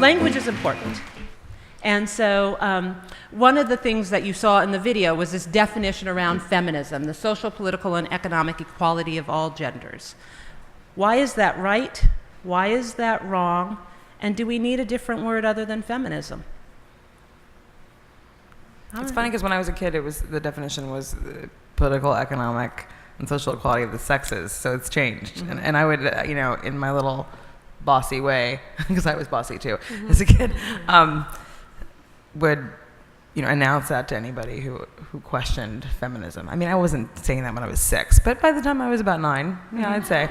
language is important. And so one of the things that you saw in the video was this definition around feminism, the social, political, and economic equality of all genders. Why is that right? Why is that wrong? And do we need a different word other than feminism? It's funny because when I was a kid, the definition was political, economic, and social equality of the sexes. So it's changed. Mm-hmm. And I would, in my little bossy way, because I was bossy too as a kid, would announce that to anybody who questioned feminism. I mean, I wasn't saying that when I was 6, but by the time I was about 9, I'd say.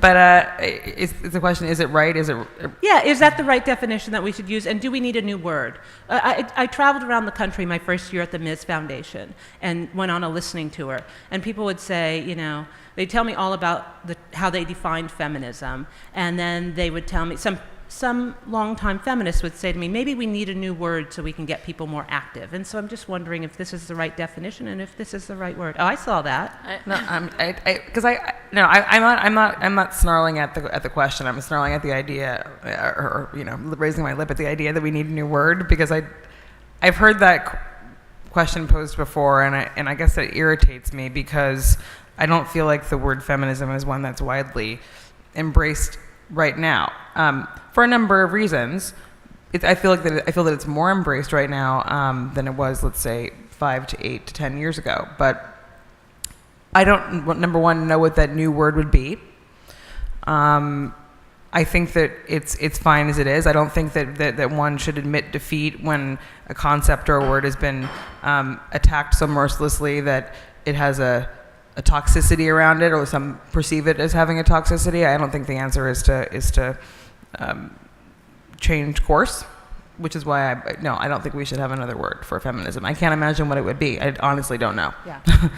But it's the question: is it right? Is that the right definition that we should use? And do we need a new word? I traveled around the country my first year at the Ms. Foundation and went on a listening tour. And people would say, they'd tell me all about how they defined feminism, and then they would tell me some longtime feminists would say to me, maybe we need a new word so we can get people more active. And so I'm just wondering if this is the right definition and if this is the right word. Oh, I saw that. I'm not snarling at the question. I'm snarling at the idea, or raising my lip at the idea that we need a new word, because I've heard that question posed before, and I guess that irritates me because I don't feel like the word feminism is one that's widely embraced right now, for a number of reasons. I feel that it's more embraced right now than it was, let's say, 5 to 8 to 10 years ago. But I don't, number one, know what that new word would be. I think that it's fine as it is. I don't think that one should admit defeat when a concept or a word has been attacked so mercilessly that it has a toxicity around it, or some perceive it as having a toxicity. I don't think the answer is to change course, which is why I don't think we should have another word for feminism. I can't imagine what it would be. I honestly don't know. Yeah.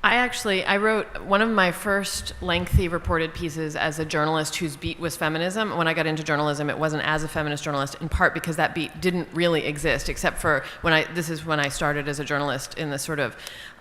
I wrote one of my first lengthy reported pieces as a journalist whose beat was feminism. When I got into journalism, it wasn't as a feminist journalist, in part because that beat didn't really exist, except for this is when I started as a journalist in the sort of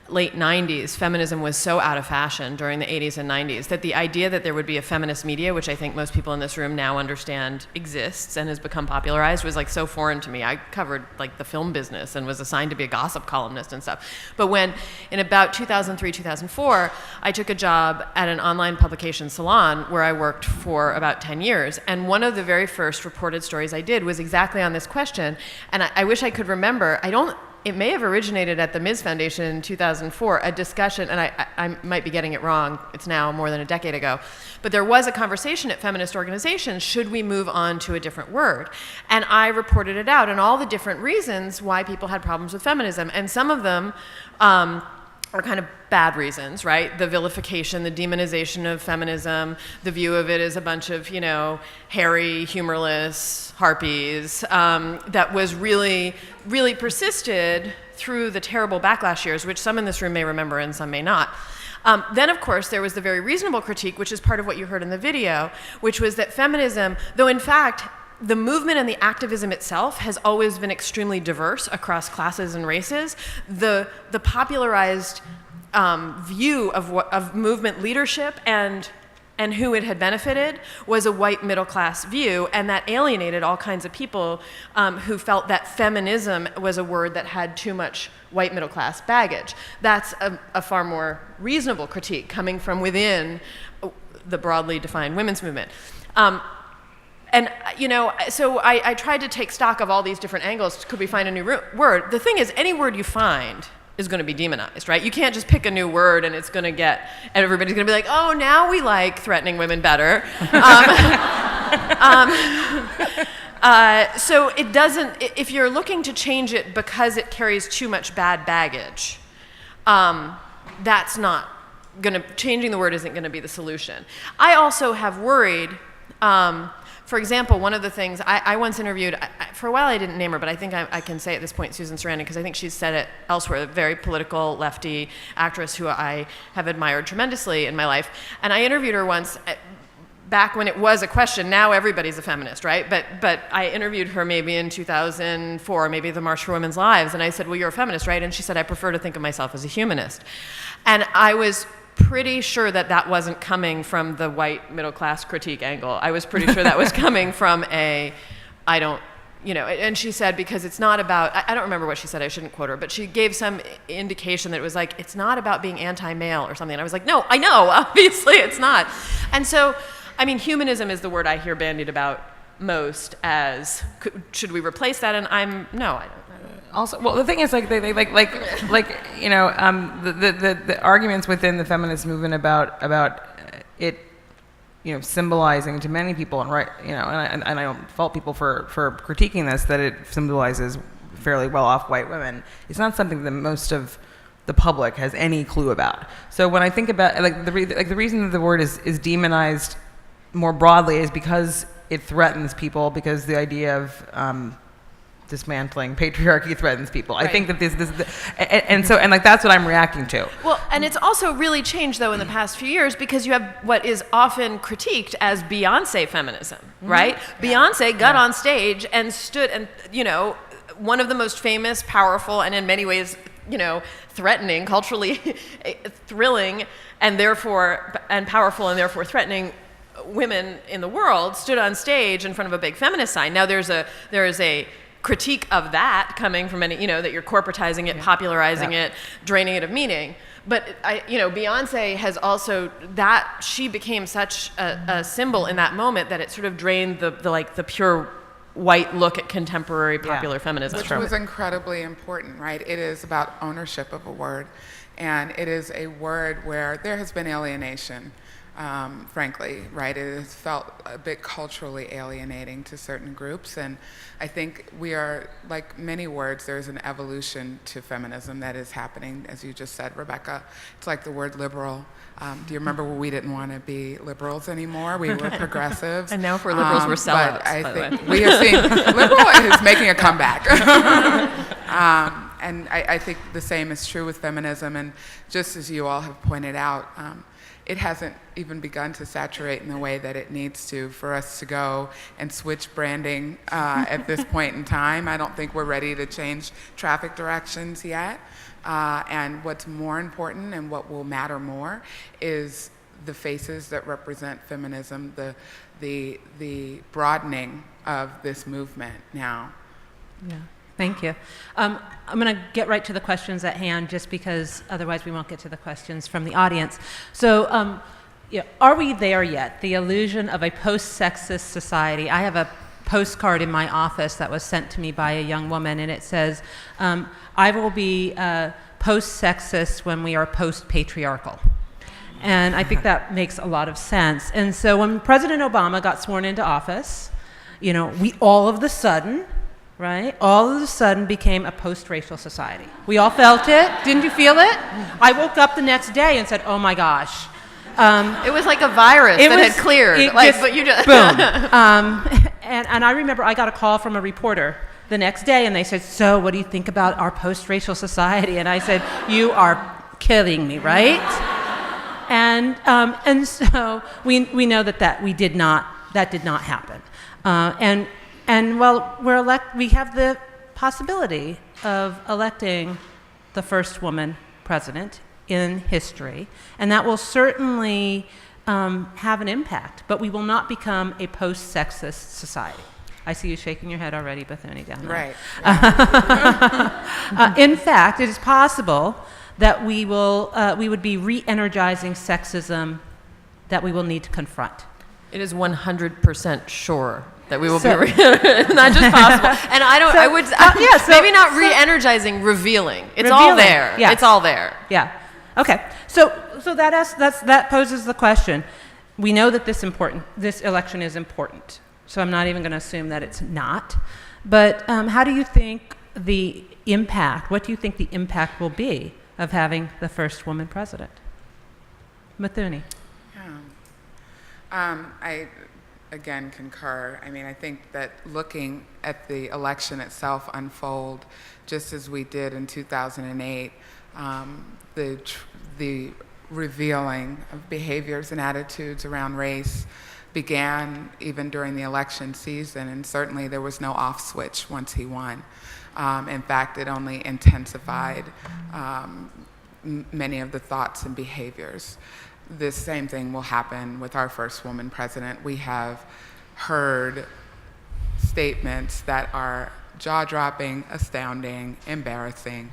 late 90s. Feminism was so out of fashion during the 80s and 90s that the idea that there would be a feminist media, which I think most people in this room now understand exists and has become popularized, was like so foreign to me. I covered like the film business and was assigned to be a gossip columnist and stuff. But when in about 2003, 2004, I took a job at an online publication salon where I worked for about 10 years. And one of the very first reported stories I did was exactly on this question. And I wish I could remember. It may have originated at the Ms. Foundation in 2004, a discussion, and I might be getting it wrong, it's now more than a decade ago, but there was a conversation at feminist organizations, should we move on to a different word? And I reported it out, and all the different reasons why people had problems with feminism, and some of them are kind of bad reasons, right? The vilification, the demonization of feminism, the view of it as a bunch of, hairy, humorless harpies, that was really, really persisted through the terrible backlash years, which some in this room may remember and some may not. Then, of course, there was the very reasonable critique, which is part of what you heard in the video, which was that feminism, though in fact, the movement and the activism itself has always been extremely diverse across classes and races. The popularized view of movement leadership and who it had benefited was a white middle class view, and that alienated all kinds of people who felt that feminism was a word that had too much white middle class baggage. That's a far more reasonable critique coming from within the broadly defined women's movement. So I tried to take stock of all these different angles. Could we find a new word? The thing is, any word you find is going to be demonized, right? You can't just pick a new word and and everybody's going to be like, oh, now we like threatening women better. So it doesn't, if you're looking to change it because it carries too much bad baggage, that's not changing the word isn't going to be the solution. I also have worried, for example, one of the things, I once interviewed, for a while I didn't name her, but I think I can say at this point Susan Sarandon, because I think she's said it elsewhere, a very political lefty actress who I have admired tremendously in my life. And I interviewed her once, back when it was a question. Now everybody's a feminist, right? But I interviewed her maybe in 2004, maybe the March for Women's Lives, and I said, well, you're a feminist, right? And she said, I prefer to think of myself as a humanist. And I was pretty sure that that wasn't coming from the white middle class critique angle. I was pretty sure that was coming from a, I don't, you know, and she said, because it's not about, I don't remember what she said, I shouldn't quote her, but she gave some indication that it was like, it's not about being anti-male or something. And I was like, no, I know, obviously it's not. And so, I mean, humanism is the word I hear bandied about most as, should we replace that? And no, I don't. Also, well, the thing is, like, they you know, the arguments within the feminist movement about it, you know, symbolizing to many people, and right, you know, and I don't fault people for critiquing this, that it symbolizes fairly well-off white women. It's not something that most of the public has any clue about. So when I think about the reason that the word is demonized more broadly is because it threatens people, because the idea of dismantling patriarchy threatens people. Right. I think that and like that's what I'm reacting to. Well, and it's also really changed though in the past few years, because you have what is often critiqued as Beyonce feminism, right? Yeah. Beyonce got on stage and stood, and you know, one of the most famous, powerful, and in many ways, you know, threatening, culturally thrilling, and powerful, and therefore threatening women in the world stood on stage in front of a big feminist sign. Now there is a critique of that coming from any, you know, that you're corporatizing it, popularizing it, draining it of meaning. But you know, Beyonce has also, that she became such a symbol in that moment that it sort of drained the pure white look at contemporary popular feminism. Which was incredibly important, right? It is about ownership of a word, and it is a word where there has been alienation. Frankly, right? It has felt a bit culturally alienating to certain groups, and I think we are, like many words, there's an evolution to feminism that is happening, as you just said, Rebecca. It's like the word liberal. Do you remember when we didn't want to be liberals anymore? We were progressives. And now if we're liberals, we're sellouts. But I think we have seen liberal is making a comeback. And I think the same is true with feminism, and just as you all have pointed out, it hasn't even begun to saturate in the way that it needs to for us to go and switch branding at this point in time. I don't think we're ready to change traffic directions yet. And what's more important and what will matter more is the faces that represent feminism, the broadening of this movement now. Yeah. Thank you. I'm going to get right to the questions at hand, just because otherwise we won't get to the questions from the audience. So, are we there yet? The illusion of a post-sexist society. I have a postcard in my office that was sent to me by a young woman, and it says, I will be post-sexist when we are post-patriarchal. And I think that makes a lot of sense. And so when President Obama got sworn into office, you know, we all of a sudden became a post-racial society. We all felt it. Didn't you feel it? I woke up the next day and said, oh my gosh. It was like a virus that had cleared. Boom. And I remember I got a call from a reporter the next day, and they said, so what do you think about our post-racial society? And I said, you are kidding me, right? And so we know that did not happen. And well, we have the possibility of electing the first woman president in history, and that will certainly have an impact, but we will not become a post-sexist society. I see you shaking your head already, Muthoni, down there. Right. In fact, it is possible that we would be re-energizing sexism that we will need to confront. It is 100% sure that we will be not just possible. And maybe not re-energizing, revealing. It's all there. Yeah. It's all there. Yeah. Okay. So that poses the question. We know that this election is important. So I'm not even going to assume that it's not. But how do you think what do you think the impact will be of having the first woman president? Muthoni. I again concur. I mean, I think that looking at the election itself unfold, just as we did in 2008, the revealing of behaviors and attitudes around race began even during the election season, and certainly there was no off switch once he won. In fact, it only intensified many of the thoughts and behaviors. This same thing will happen with our first woman president. We have heard statements that are jaw-dropping, astounding, embarrassing.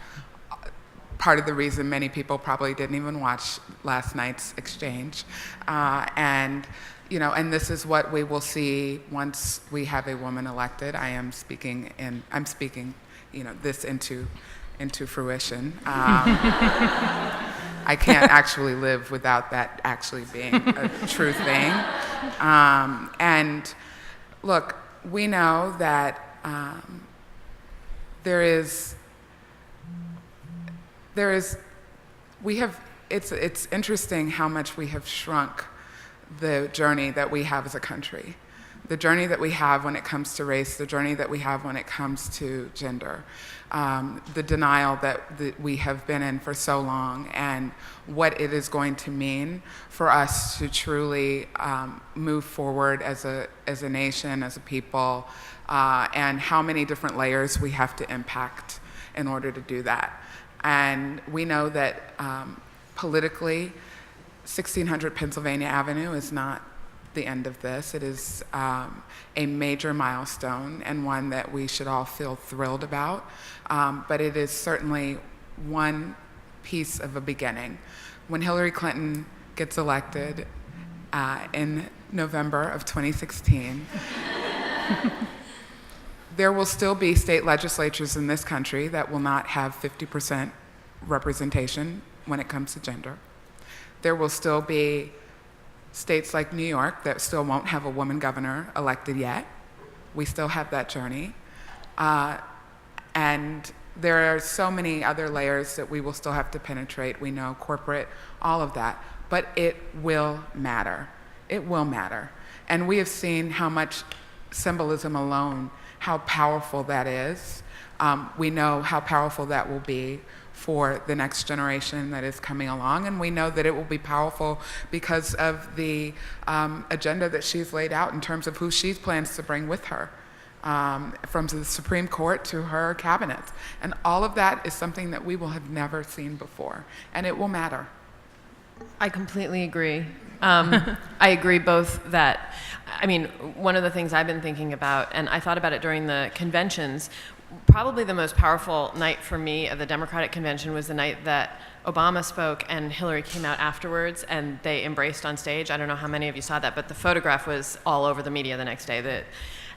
Part of the reason many people probably didn't even watch last night's exchange. And this is what we will see once we have a woman elected. I'm speaking this into fruition. I can't actually live without that actually being a true thing. And look, we know that it's interesting how much we have shrunk the journey that we have as a country, the journey that we have when it comes to race, the journey that we have when it comes to gender, the denial that we have been in for so long, and what it is going to mean for us to truly move forward as a nation, as a people, and how many different layers we have to impact in order to do that. And we know that politically, 1600 Pennsylvania Avenue is not the end of this. It is a major milestone, and one that we should all feel thrilled about. But it is certainly one piece of a beginning. When Hillary Clinton gets elected in November of 2016, there will still be state legislatures in this country that will not have 50% representation when it comes to gender. There will still be states like New York that still won't have a woman governor elected yet. We still have that journey. And there are so many other layers that we will still have to penetrate. We know corporate, all of that. But it will matter. It will matter. And we have seen how much symbolism alone, how powerful that is. We know how powerful that will be for the next generation that is coming along, and we know that it will be powerful because of the agenda that she's laid out in terms of who she plans to bring with her, from the Supreme Court to her cabinet. And all of that is something that we will have never seen before, and it will matter. I completely agree. I agree both that, one of the things I've been thinking about, and I thought about it during the conventions, probably the most powerful night for me of the Democratic convention was the night that Obama spoke and Hillary came out afterwards and they embraced on stage. I don't know how many of you saw that, but the photograph was all over the media the next day.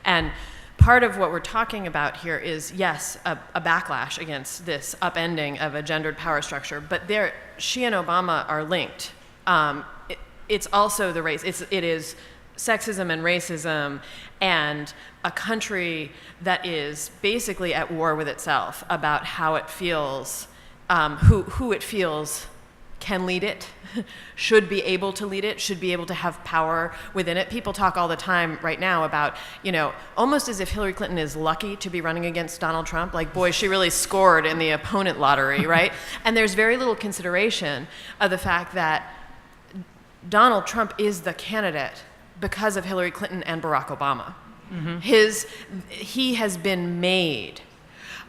And part of what we're talking about here is, yes, a backlash against this upending of a gendered power structure, but she and Obama are linked. It's also the race. It is sexism and racism and a country that is basically at war with itself about how it feels, who it feels can lead it, should be able to lead it, should be able to have power within it. People talk all the time right now about, almost as if Hillary Clinton is lucky to be running against Donald Trump. Like, boy, she really scored in the opponent lottery, right? And there's very little consideration of the fact that Donald Trump is the candidate because of Hillary Clinton and Barack Obama. Mm-hmm. He has been made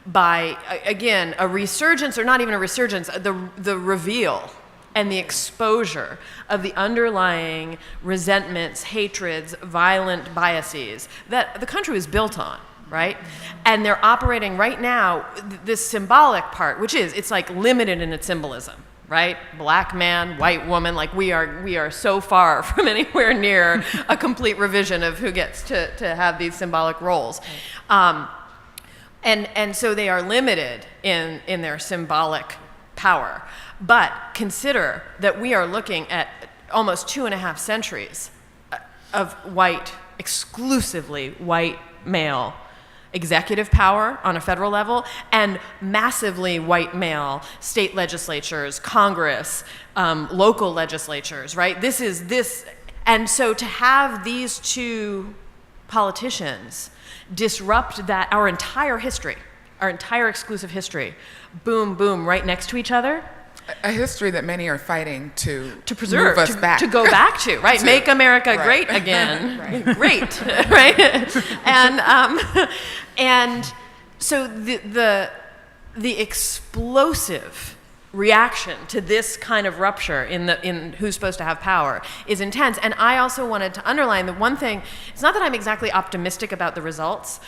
by, again, a resurgence, or not even a resurgence, the reveal and the exposure of the underlying resentments, hatreds, violent biases that the country was built on, right? And they're operating right now, this symbolic part, which it's like limited in its symbolism, right? Black man, white woman, like we are so far from anywhere near a complete revision of who gets to have these symbolic roles. And so they are limited in their symbolic power. But consider that we are looking at almost 2.5 centuries of exclusively white male executive power on a federal level, and massively white male state legislatures, Congress, local legislatures, right? And so to have these two politicians disrupt that, our entire history, our entire exclusive history, boom, boom, right next to each other. A history that many are fighting to preserve, move us back. To go back to, right? Make America great again. Right. Great, right? And so the explosive reaction to this kind of rupture in who's supposed to have power is intense. And I also wanted to underline the one thing, it's not that I'm exactly optimistic about the results,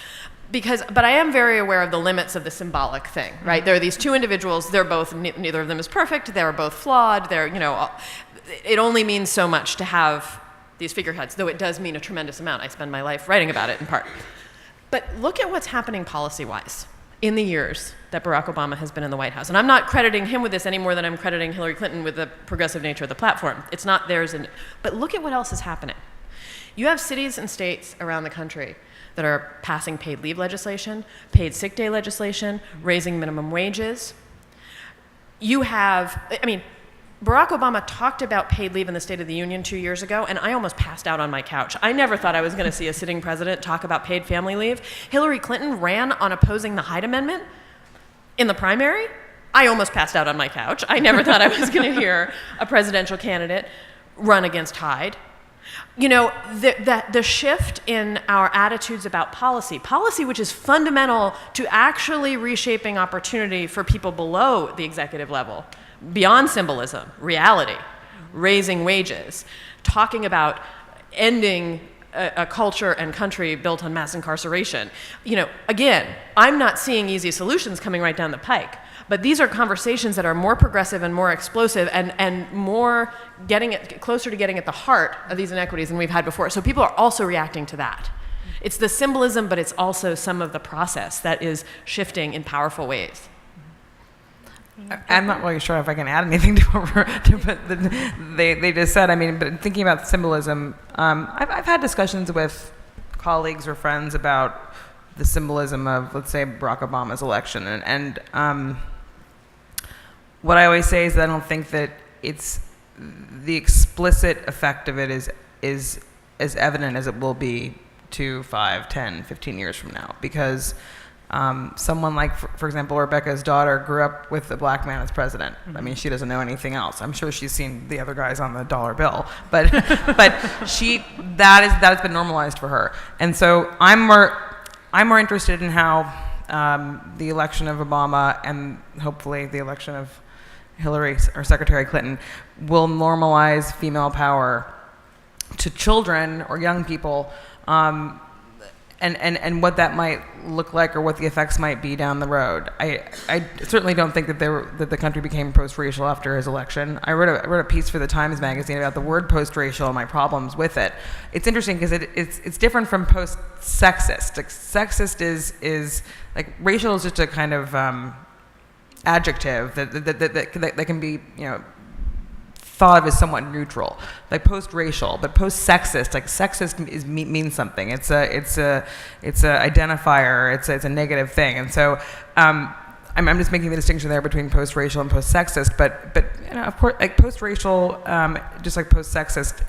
but I am very aware of the limits of the symbolic thing, right? There are these two individuals, they're both, neither of them is perfect, they're both flawed, it only means so much to have these figureheads, though it does mean a tremendous amount. I spend my life writing about it in part. But look at what's happening policy-wise in the years that Barack Obama has been in the White House. And I'm not crediting him with this any more than I'm crediting Hillary Clinton with the progressive nature of the platform. It's not theirs. But look at what else is happening. You have cities and states around the country that are passing paid leave legislation, paid sick day legislation, raising minimum wages. Barack Obama talked about paid leave in the State of the Union 2 years ago, and I almost passed out on my couch. I never thought I was going to see a sitting president talk about paid family leave. Hillary Clinton ran on opposing the Hyde Amendment in the primary. I almost passed out on my couch. I never thought I was going to hear a presidential candidate run against Hyde. The shift in our attitudes about policy which is fundamental to actually reshaping opportunity for people below the executive level, beyond symbolism, reality, raising wages, talking about ending a culture and country built on mass incarceration. Again, I'm not seeing easy solutions coming right down the pike, but these are conversations that are more progressive and more explosive and more closer to getting at the heart of these inequities than we've had before. So people are also reacting to that. It's the symbolism, but it's also some of the process that is shifting in powerful ways. I'm not really sure if I can add anything to what they just said. But thinking about symbolism, I've had discussions with colleagues or friends about the symbolism of, let's say, Barack Obama's election. And what I always say is that I don't think that it's the explicit effect of it is as evident as it will be 2, 5, 10, 15 years from now. Because someone like, for example, Rebecca's daughter grew up with a black man as president. She doesn't know anything else. I'm sure she's seen the other guys on the dollar bill, but that has been normalized for her. And so I'm more interested in how the election of Obama and hopefully the election of Hillary or Secretary Clinton will normalize female power to children or young people. And what that might look like or what the effects might be down the road. I certainly don't think that the country became post-racial after his election. I wrote a piece for the Times magazine about the word post-racial and my problems with it. It's interesting because it's different from post-sexist. Like, sexist is like, racial is just a kind of adjective that can be, thought of as somewhat neutral, like post-racial, but post-sexist. Like, sexist means something. It's a identifier. It's a negative thing. And so I'm just making the distinction there between post-racial and post-sexist. But of course, like, post-racial, just like post-sexist,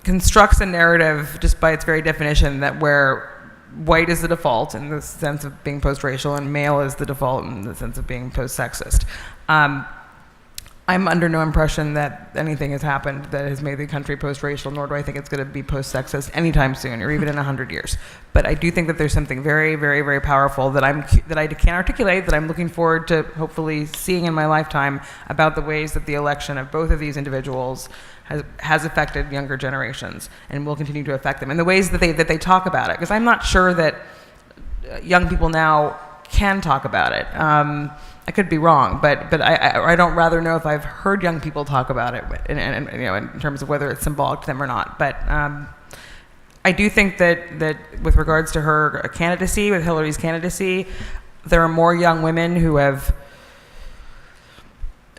constructs a narrative just by its very definition that where white is the default in the sense of being post-racial and male is the default in the sense of being post-sexist. I'm under no impression that anything has happened that has made the country post-racial, nor do I think it's going to be post-sexist anytime soon, or even in 100 years. But I do think that there's something very, very, very powerful that I can't articulate, that I'm looking forward to hopefully seeing in my lifetime, about the ways that the election of both of these individuals has affected younger generations and will continue to affect them, and the ways that they talk about it. Because I'm not sure that young people now can talk about it. I could be wrong, but I don't rather know if I've heard young people talk about it, in terms of whether it's symbolic to them or not. But I do think that with regards to her candidacy, with Hillary's candidacy, there are more young women who have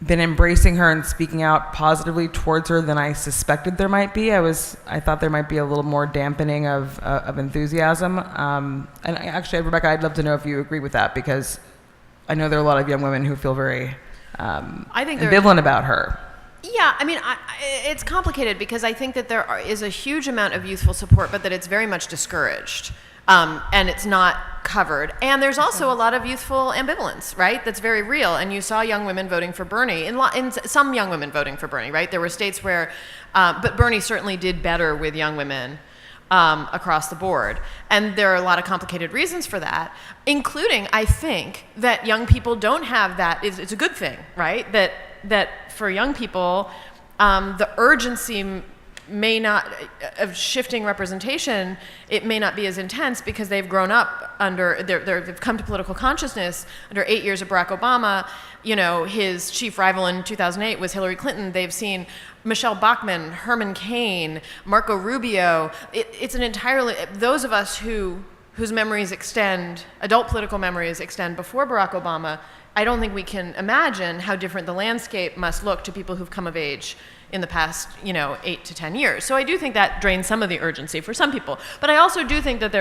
been embracing her and speaking out positively towards her than I suspected there might be. I thought there might be a little more dampening of enthusiasm. And actually, Rebecca, I'd love to know if you agree with that, because I know there are a lot of young women who feel very ambivalent about her. Yeah, it's complicated, because I think that there is a huge amount of youthful support, but that it's very much discouraged. And it's not covered. And there's also a lot of youthful ambivalence, right? That's very real. And you saw young women voting for Bernie, in some young women voting for Bernie, right? There were states where, but Bernie certainly did better with young women across the board. And there are a lot of complicated reasons for that, including, I think, that young people don't have that. It's a good thing, right? That for young people, the urgency may not, of shifting representation, it may not be as intense because they've grown up under, they've come to political consciousness under 8 years of Barack Obama. You know, his chief rival in 2008 was Hillary Clinton. They've seen Michelle Bachmann, Herman Cain, Marco Rubio. It's an entirely, those of us whose memories extend, adult political memories extend before Barack Obama, I don't think we can imagine how different the landscape must look to people who've come of age in the past, 8 to 10 years. So I do think that drains some of the urgency for some people. But I also do think that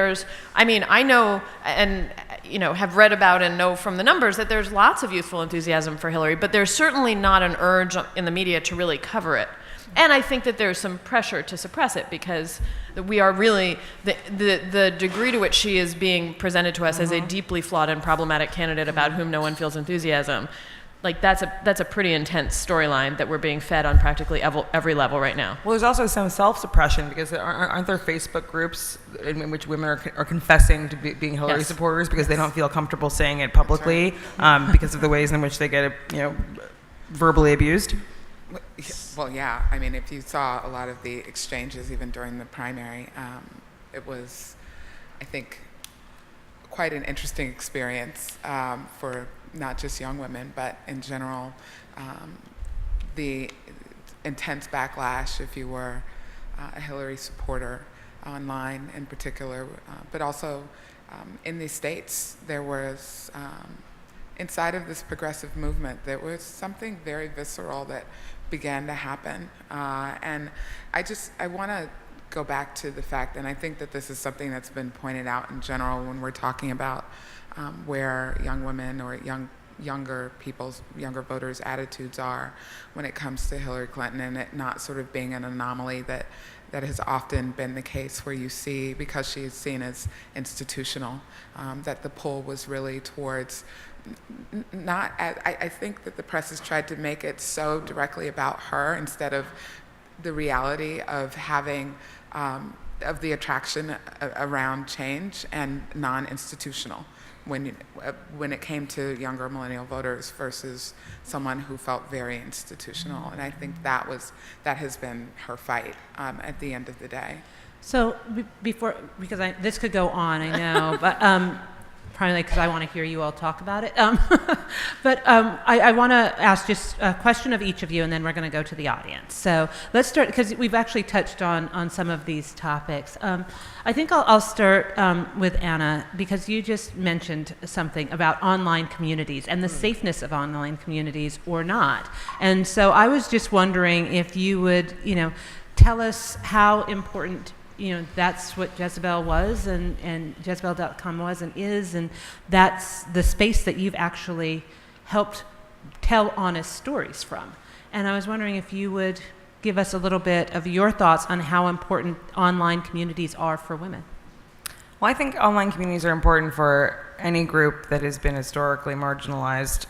I know and, have read about and know from the numbers that there's lots of youthful enthusiasm for Hillary, but there's certainly not an urge in the media to really cover it. And I think that there's some pressure to suppress it because we are really, the degree to which she is being presented to us as a deeply flawed and problematic candidate about whom no one feels enthusiasm, like that's a pretty intense storyline that we're being fed on practically every level right now. Well, there's also some self-suppression because aren't there Facebook groups in which women are confessing to being Hillary supporters because they don't feel comfortable saying it publicly because of the ways in which they get verbally abused? Well, yeah. I mean, if you saw a lot of the exchanges even during the primary, it was, I think, quite an interesting experience for not just young women, but in general, the intense backlash if you were a Hillary supporter online in particular, but also in the States, there was, inside of this progressive movement, there was something very visceral that began to happen. And I want to go back to the fact, and I think that this is something that's been pointed out in general when we're talking about where young women or younger voters' attitudes are when it comes to Hillary Clinton, and it not sort of being an anomaly that has often been the case where you see, because she is seen as institutional, that the pull was really towards not, I think that the press has tried to make it so directly about her instead of the reality of having, of the attraction around change and non-institutional when it came to younger millennial voters versus someone who felt very institutional. And I think that has been her fight at the end of the day. So because this could go on, I know, but primarily because I want to hear you all talk about it. But I want to ask just a question of each of you, and then we're going to go to the audience. So let's start, because we've actually touched on some of these topics. I think I'll start with Anna, because you just mentioned something about online communities and the safeness of online communities or not. And so I was just wondering if you would, tell us how important that's what Jezebel was and Jezebel.com was and is, and that's the space that you've actually helped tell honest stories from. And I was wondering if you would give us a little bit of your thoughts on how important online communities are for women. Well, I think online communities are important for any group that has been historically marginalized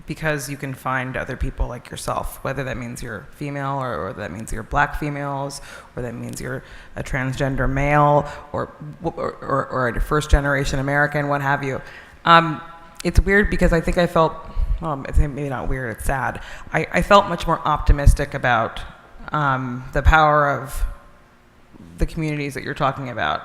because you can find other people like yourself, whether that means you're female or that means you're black females, or that means you're a transgender male or a first-generation American, what have you. It's weird because I think I felt, well, it's maybe not weird, it's sad. I felt much more optimistic about the power of the communities that you're talking about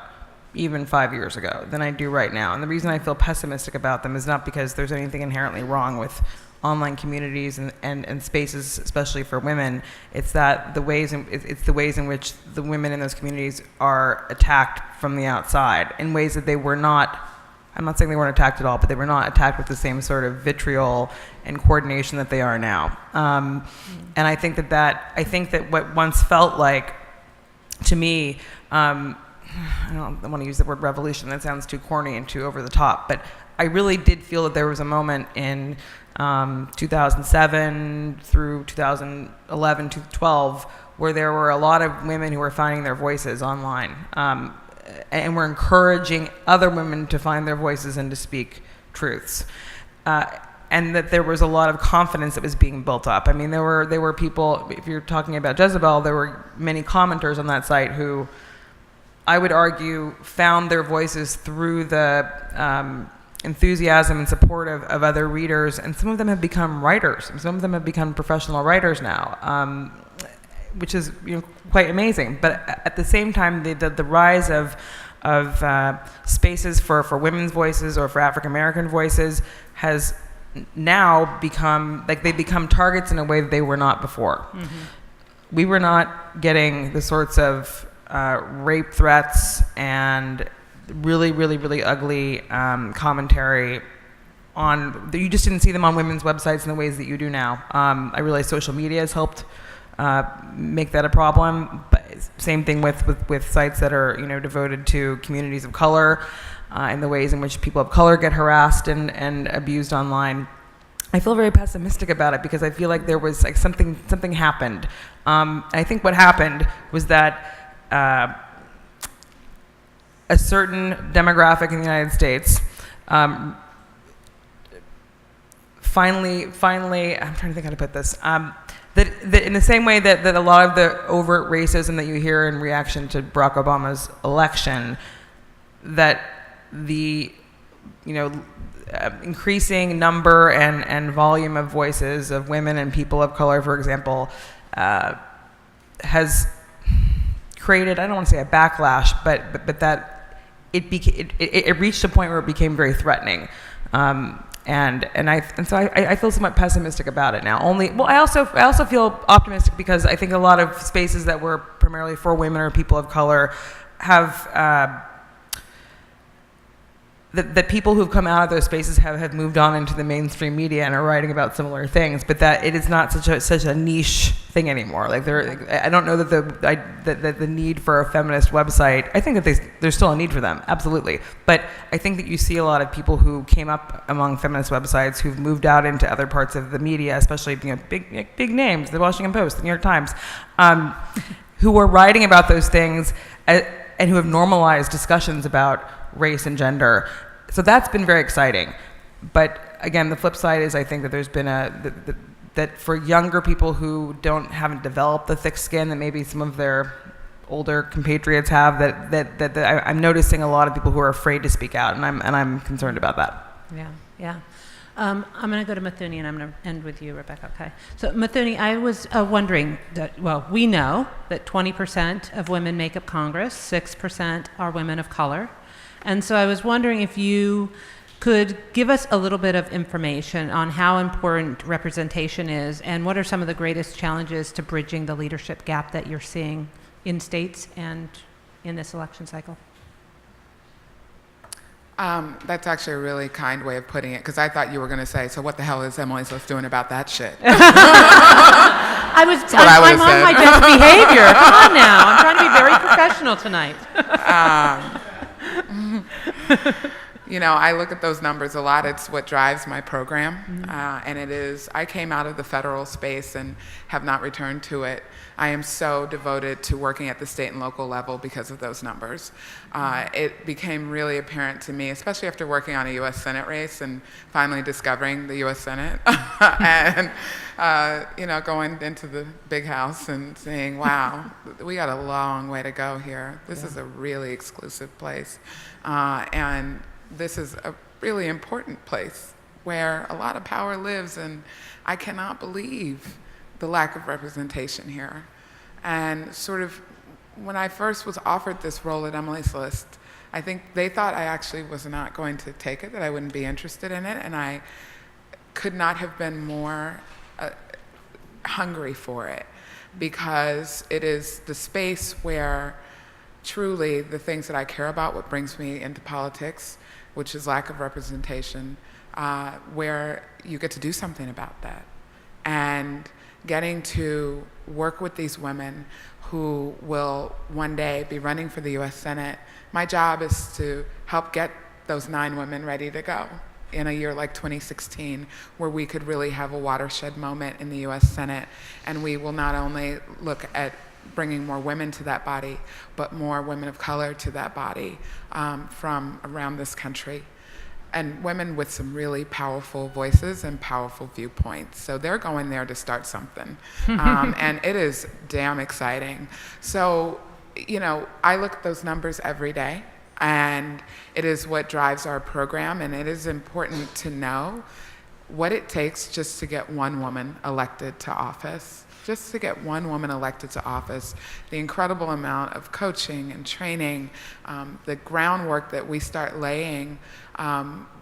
even 5 years ago than I do right now. And the reason I feel pessimistic about them is not because there's anything inherently wrong with online communities and spaces, especially for women. It's that the ways in which the women in those communities are attacked from the outside in ways that they were not. I'm not saying they weren't attacked at all, but they were not attacked with the same sort of vitriol and coordination that they are now. And I think that what once felt like, to me, I don't want to use the word revolution, that sounds too corny and too over the top, but I really did feel that there was a moment in 2007 through 2011 to 12 where there were a lot of women who were finding their voices online, and were encouraging other women to find their voices and to speak truths. And that there was a lot of confidence that was being built up. I mean, there were people, if you're talking about Jezebel, there were many commenters on that site who I would argue, found their voices through the enthusiasm and support of other readers, and some of them have become writers, and some of them have become professional writers now, which is quite amazing. But at the same time, the rise of spaces for women's voices or for African American voices has now become, like, they become targets in a way that they were not before. We were not getting the sorts of rape threats and really, really, really ugly commentary on, you just didn't see them on women's websites in the ways that you do now. I realize social media has helped make that a problem, but same thing with sites that are devoted to communities of color, and the ways in which people of color get harassed and abused online. I feel very pessimistic about it because I feel like there was like something happened. I think what happened was that a certain demographic in the United States finally, I'm trying to think how to put this, that in the same way that a lot of the overt racism that you hear in reaction to Barack Obama's election, that the increasing number and volume of voices of women and people of color, for example, has created, I don't want to say a backlash, but that it reached a point where it became very threatening. And so I feel somewhat pessimistic about it now. I also feel optimistic because I think a lot of spaces that were primarily for women or people of color have that people who've come out of those spaces have moved on into the mainstream media and are writing about similar things, but that it is not such a niche thing anymore. Like I don't know that the need for a feminist website, I think that there's still a need for them, absolutely. But I think that you see a lot of people who came up among feminist websites who've moved out into other parts of the media, especially big names, the Washington Post, the New York Times, who are writing about those things and who have normalized discussions about race and gender. So that's been very exciting. But again, the flip side is I think that there's been that for younger people who haven't developed the thick skin that maybe some of their older compatriots have, that I'm noticing a lot of people who are afraid to speak out, and I'm concerned about that. Yeah. I'm going to go to Muthoni, and I'm going to end with you, Rebecca, okay? So, Muthoni, I was wondering that, well, we know that 20% of women make up Congress, 6% are women of color. And so I was wondering if you could give us a little bit of information on how important representation is and what are some of the greatest challenges to bridging the leadership gap that you're seeing in states and in this election cycle. That's actually a really kind way of putting it, because I thought you were going to say, so what the hell is Emily Swift doing about that shit? I'm on my best behavior. Come on now. I'm trying to be very professional tonight. I look at those numbers a lot. It's what drives my program. And it is, I came out of the federal space and have not returned to it. I am so devoted to working at the state and local level because of those numbers. It became really apparent to me, especially after working on a U.S. Senate race and finally discovering the U.S. Senate and, going into the big house and saying, wow, we got a long way to go here. This is a really exclusive place. And this is a really important place where a lot of power lives, and I cannot believe the lack of representation here. And sort of when I first was offered this role at Emily's List, I think they thought I actually was not going to take it, that I wouldn't be interested in it, and I could not have been more hungry for it, because it is the space where truly the things that I care about, what brings me into politics, which is lack of representation, where you get to do something about that. And getting to work with these women who will one day be running for the U.S. Senate. My job is to help get those 9 women ready to go in a year like 2016, where we could really have a watershed moment in the U.S. Senate. And we will not only look at bringing more women to that body, but more women of color to that body from around this country. And women with some really powerful voices and powerful viewpoints. So they're going there to start something. And it is damn exciting. So I look at those numbers every day, and it is what drives our program, and it is important to know what it takes just to get one woman elected to office. Just to get one woman elected to office, the incredible amount of coaching and training, the groundwork that we start laying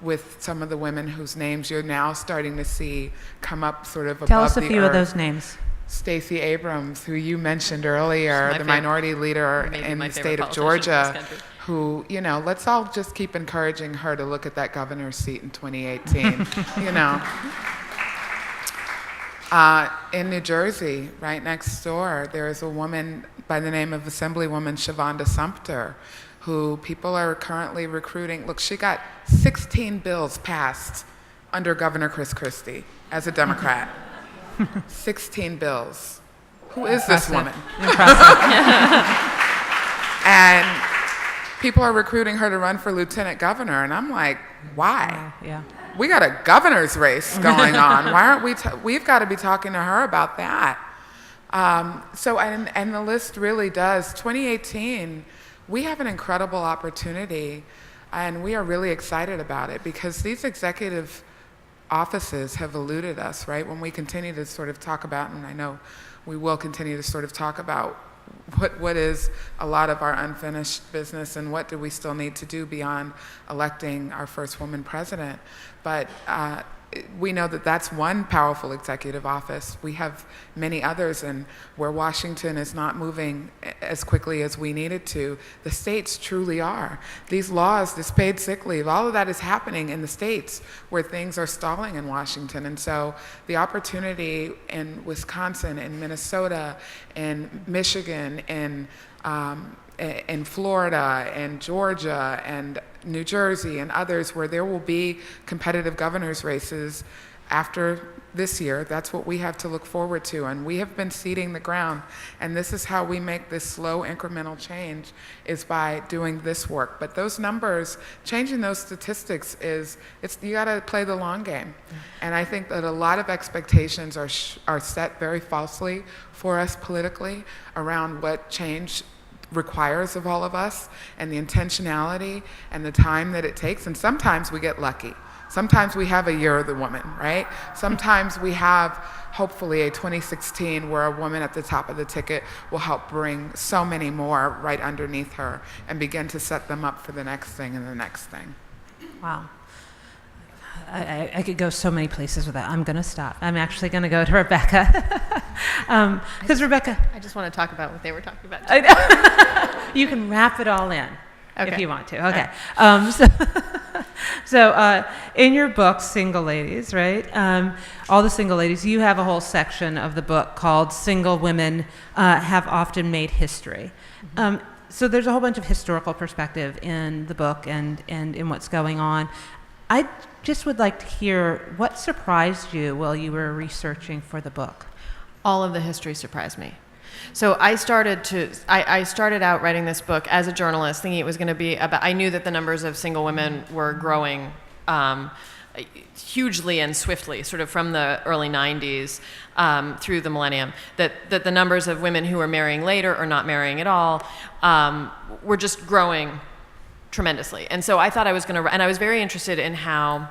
with some of the women whose names you're now starting to see come up sort of above the earth. Tell us a few of those names. Stacey Abrams, who you mentioned earlier, the minority leader in the state of Georgia, who, let's all just keep encouraging her to look at that governor's seat in 2018, in New Jersey, right next door, there is a woman by the name of Assemblywoman Shavonda Sumter, who people are currently recruiting. Look, she got 16 bills passed under Governor Chris Christie as a Democrat. 16 bills. Who is this woman? Impressive. And people are recruiting her to run for lieutenant governor, and I'm like, why? Yeah. We got a governor's race going on. Why aren't we? We've got to be talking to her about that. And the list really does. 2018, we have an incredible opportunity, and we are really excited about it because these executive offices have eluded us, right? When we continue to sort of talk about, and I know we will continue to sort of talk about what is a lot of our unfinished business and what do we still need to do beyond electing our first woman president. But we know that that's one powerful executive office. We have many others, and where Washington is not moving as quickly as we need it to, the states truly are. These laws, this paid sick leave, all of that is happening in the states where things are stalling in Washington. And so the opportunity in Wisconsin, in Minnesota, in Michigan, in Florida and Georgia and New Jersey and others where there will be competitive governor's races after this year. That's what we have to look forward to, and we have been seeding the ground, and this is how we make this slow incremental change, is by doing this work. But those numbers, changing those statistics you got to play the long game. And I think that a lot of expectations are set very falsely for us politically around what change requires of all of us, and the intentionality and the time that it takes. And sometimes we get lucky. Sometimes we have a year of the woman, right? Sometimes we have, hopefully, a 2016 where a woman at the top of the ticket will help bring so many more right underneath her and begin to set them up for the next thing and the next thing. Wow. I could go so many places with that. I'm going to stop. I'm actually going to go to Rebecca. Because Rebecca... I just want to talk about what they were talking about. I know. You can wrap it all in if you want to. Okay. So in your book, Single Ladies, right? All the single ladies, you have a whole section of the book called Single Women Have Often Made History. Mm-hmm. So there's a whole bunch of historical perspective in the book and in what's going on. I just would like to hear what surprised you while you were researching for the book. All of the history surprised me. So I started out writing this book as a journalist, thinking it was going to be about. I knew that the numbers of single women were growing hugely and swiftly, sort of from the early 90s through the millennium. That the numbers of women who were marrying later or not marrying at all were just growing tremendously. And so I thought I was going to, and I was very interested in how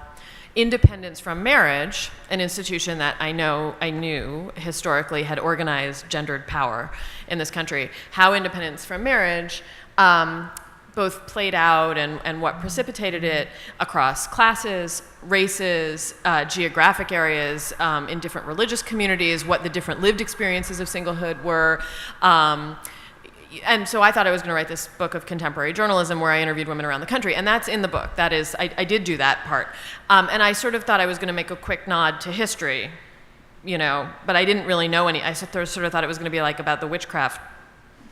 independence from marriage, an institution that I knew historically had organized gendered power in this country, how independence from marriage both played out and what precipitated it across classes, races, geographic areas, in different religious communities, what the different lived experiences of singlehood were. And so I thought I was going to write this book of contemporary journalism where I interviewed women around the country, and that's in the book. That is, I did do that part. And I sort of thought I was going to make a quick nod to history, but I didn't really know any. I sort of thought it was going to be like about the witchcraft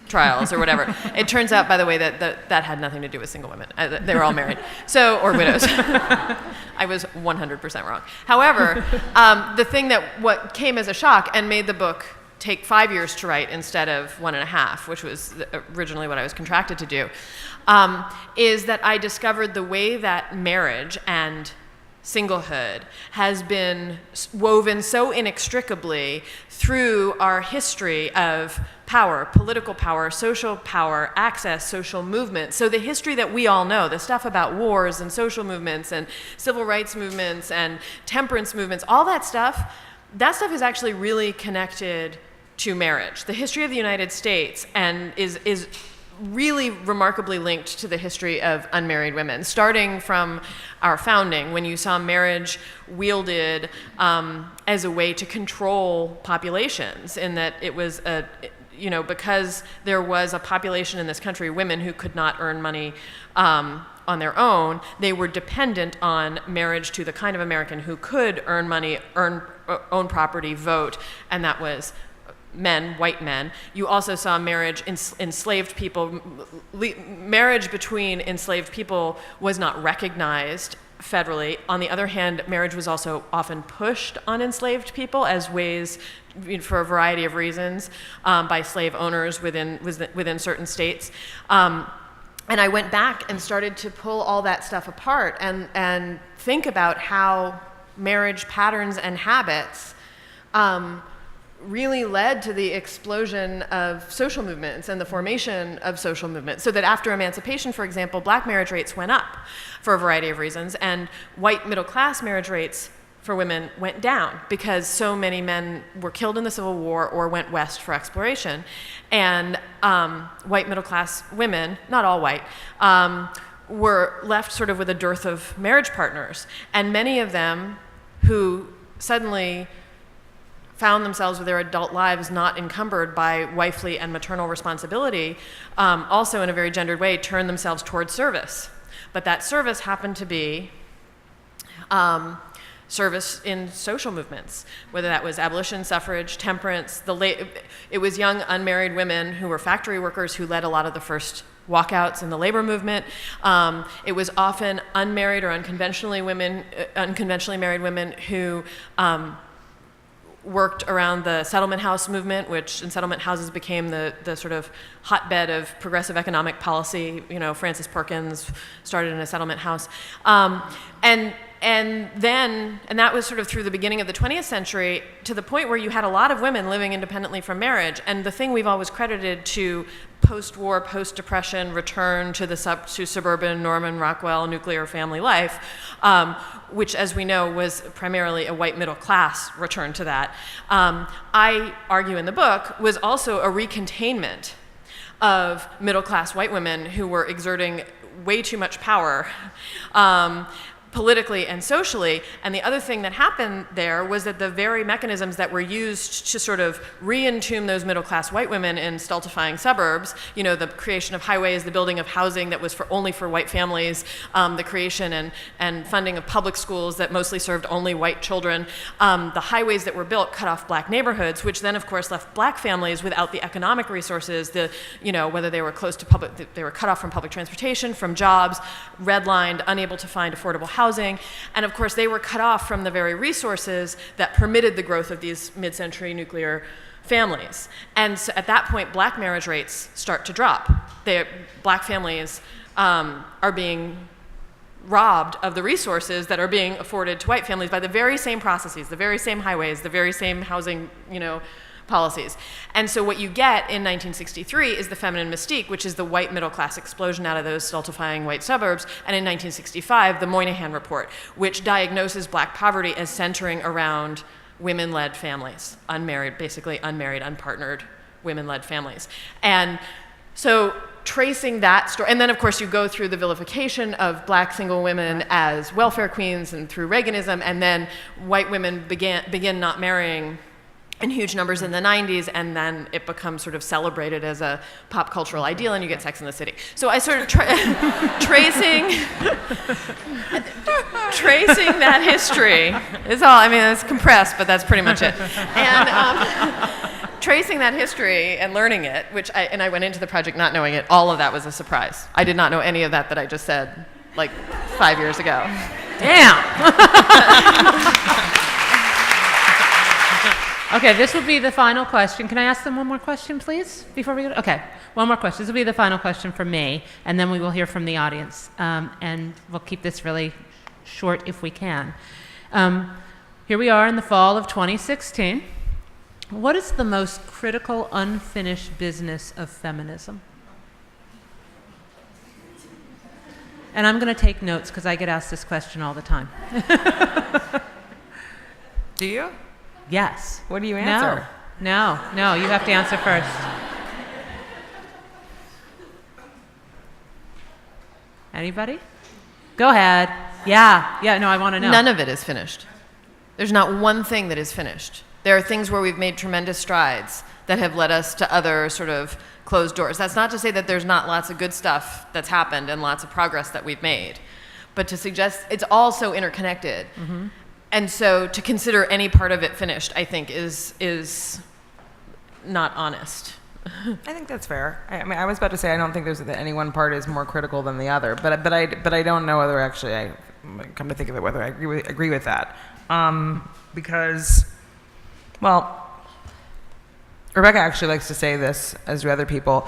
trials or whatever. It turns out, by the way, that had nothing to do with single women. They were all married, or widows. I was 100% wrong. However, the thing what came as a shock and made the book take 5 years to write instead of 1.5, which was originally what I was contracted to do, is that I discovered the way that marriage and singlehood has been woven so inextricably through our history of power, political power, social power, access, social movement. So the history that we all know, the stuff about wars and social movements and civil rights movements and temperance movements, all that stuff is actually really connected to marriage. The history of the United States and is really remarkably linked to the history of unmarried women, starting from our founding, when you saw marriage wielded as a way to control populations, in that it was because there was a population in this country, women who could not earn money on their own, they were dependent on marriage to the kind of American who could earn money, own property, vote, and that was men, white men. You also saw marriage enslaved people. Marriage between enslaved people was not recognized federally. On the other hand, marriage was also often pushed on enslaved people as ways, for a variety of reasons, by slave owners within certain states. And I went back and started to pull all that stuff apart and think about how marriage patterns and habits really led to the explosion of social movements and the formation of social movements. So that after emancipation, for example, black marriage rates went up for a variety of reasons, and white middle-class marriage rates for women went down because so many men were killed in the Civil War or went west for exploration. And white middle-class women, not all white, were left sort of with a dearth of marriage partners. And many of them who suddenly found themselves with their adult lives not encumbered by wifely and maternal responsibility, also in a very gendered way, turned themselves towards service. But that service happened to be service in social movements, whether that was abolition, suffrage, temperance. It was young unmarried women who were factory workers who led a lot of the first walkouts in the labor movement. It was often unmarried or unconventionally married women who worked around the settlement house movement, which in settlement houses became the sort of hotbed of progressive economic policy. Frances Perkins started in a settlement house. And that was sort of through the beginning of the 20th century, to the point where you had a lot of women living independently from marriage. And the thing we've always credited to post-war, post-depression return to suburban Norman Rockwell nuclear family life, which, as we know, was primarily a white middle class return to that, I argue in the book, was also a recontainment of middle class white women who were exerting way too much power politically and socially. And the other thing that happened there was that the very mechanisms that were used to sort of re-entomb those middle-class white women in stultifying suburbs, the creation of highways, the building of housing that was only for white families, the creation and funding of public schools that mostly served only white children, the highways that were built cut off black neighborhoods, which then of course left black families without the economic resources, whether they were close to they were cut off from public transportation, from jobs, redlined, unable to find affordable housing, and of course they were cut off from the very resources that permitted the growth of these mid-century nuclear families. And so at that point, black marriage rates start to drop. Black families are being robbed of the resources that are being afforded to white families by the very same processes, the very same highways, the very same housing, policies. And so what you get in 1963 is the feminine mystique, which is the white middle class explosion out of those stultifying white suburbs, and in 1965, the Moynihan Report, which diagnoses black poverty as centering around women-led families, basically unmarried, unpartnered women-led families. And so tracing that story, and then of course you go through the vilification of black single women as welfare queens and through Reaganism, and then white women begin not marrying in huge numbers in the 90s, and then it becomes sort of celebrated as a pop cultural ideal, and you get Sex and the City. So I sort of tracing that history is all. I mean, it's compressed, but that's pretty much it. And tracing that history and learning it, I went into the project not knowing it. All of that was a surprise. I did not know any of that I just said like 5 years ago. Damn. Okay, this will be the final question. Can I ask them one more question, please, before we go? Okay, one more question. This will be the final question from me, and then we will hear from the audience. And we'll keep this really short if we can. Here we are in the fall of 2016. What is the most critical unfinished business of feminism? And I'm going to take notes because I get asked this question all the time. Do you? Yes. What do you answer? No, you have to answer first. Anybody? Go ahead. Yeah, no, I want to know. None of it is finished. There's not one thing that is finished. There are things where we've made tremendous strides that have led us to other sort of closed doors. That's not to say that there's not lots of good stuff that's happened and lots of progress that we've made, but to suggest it's all so interconnected. Mm-hmm. And so to consider any part of it finished, I think, is not honest. I think that's fair. I mean, I was about to say I don't think that any one part is more critical than the other, but I don't know whether actually I come to think of it whether I agree with that, because, well, Rebecca actually likes to say this, as do other people.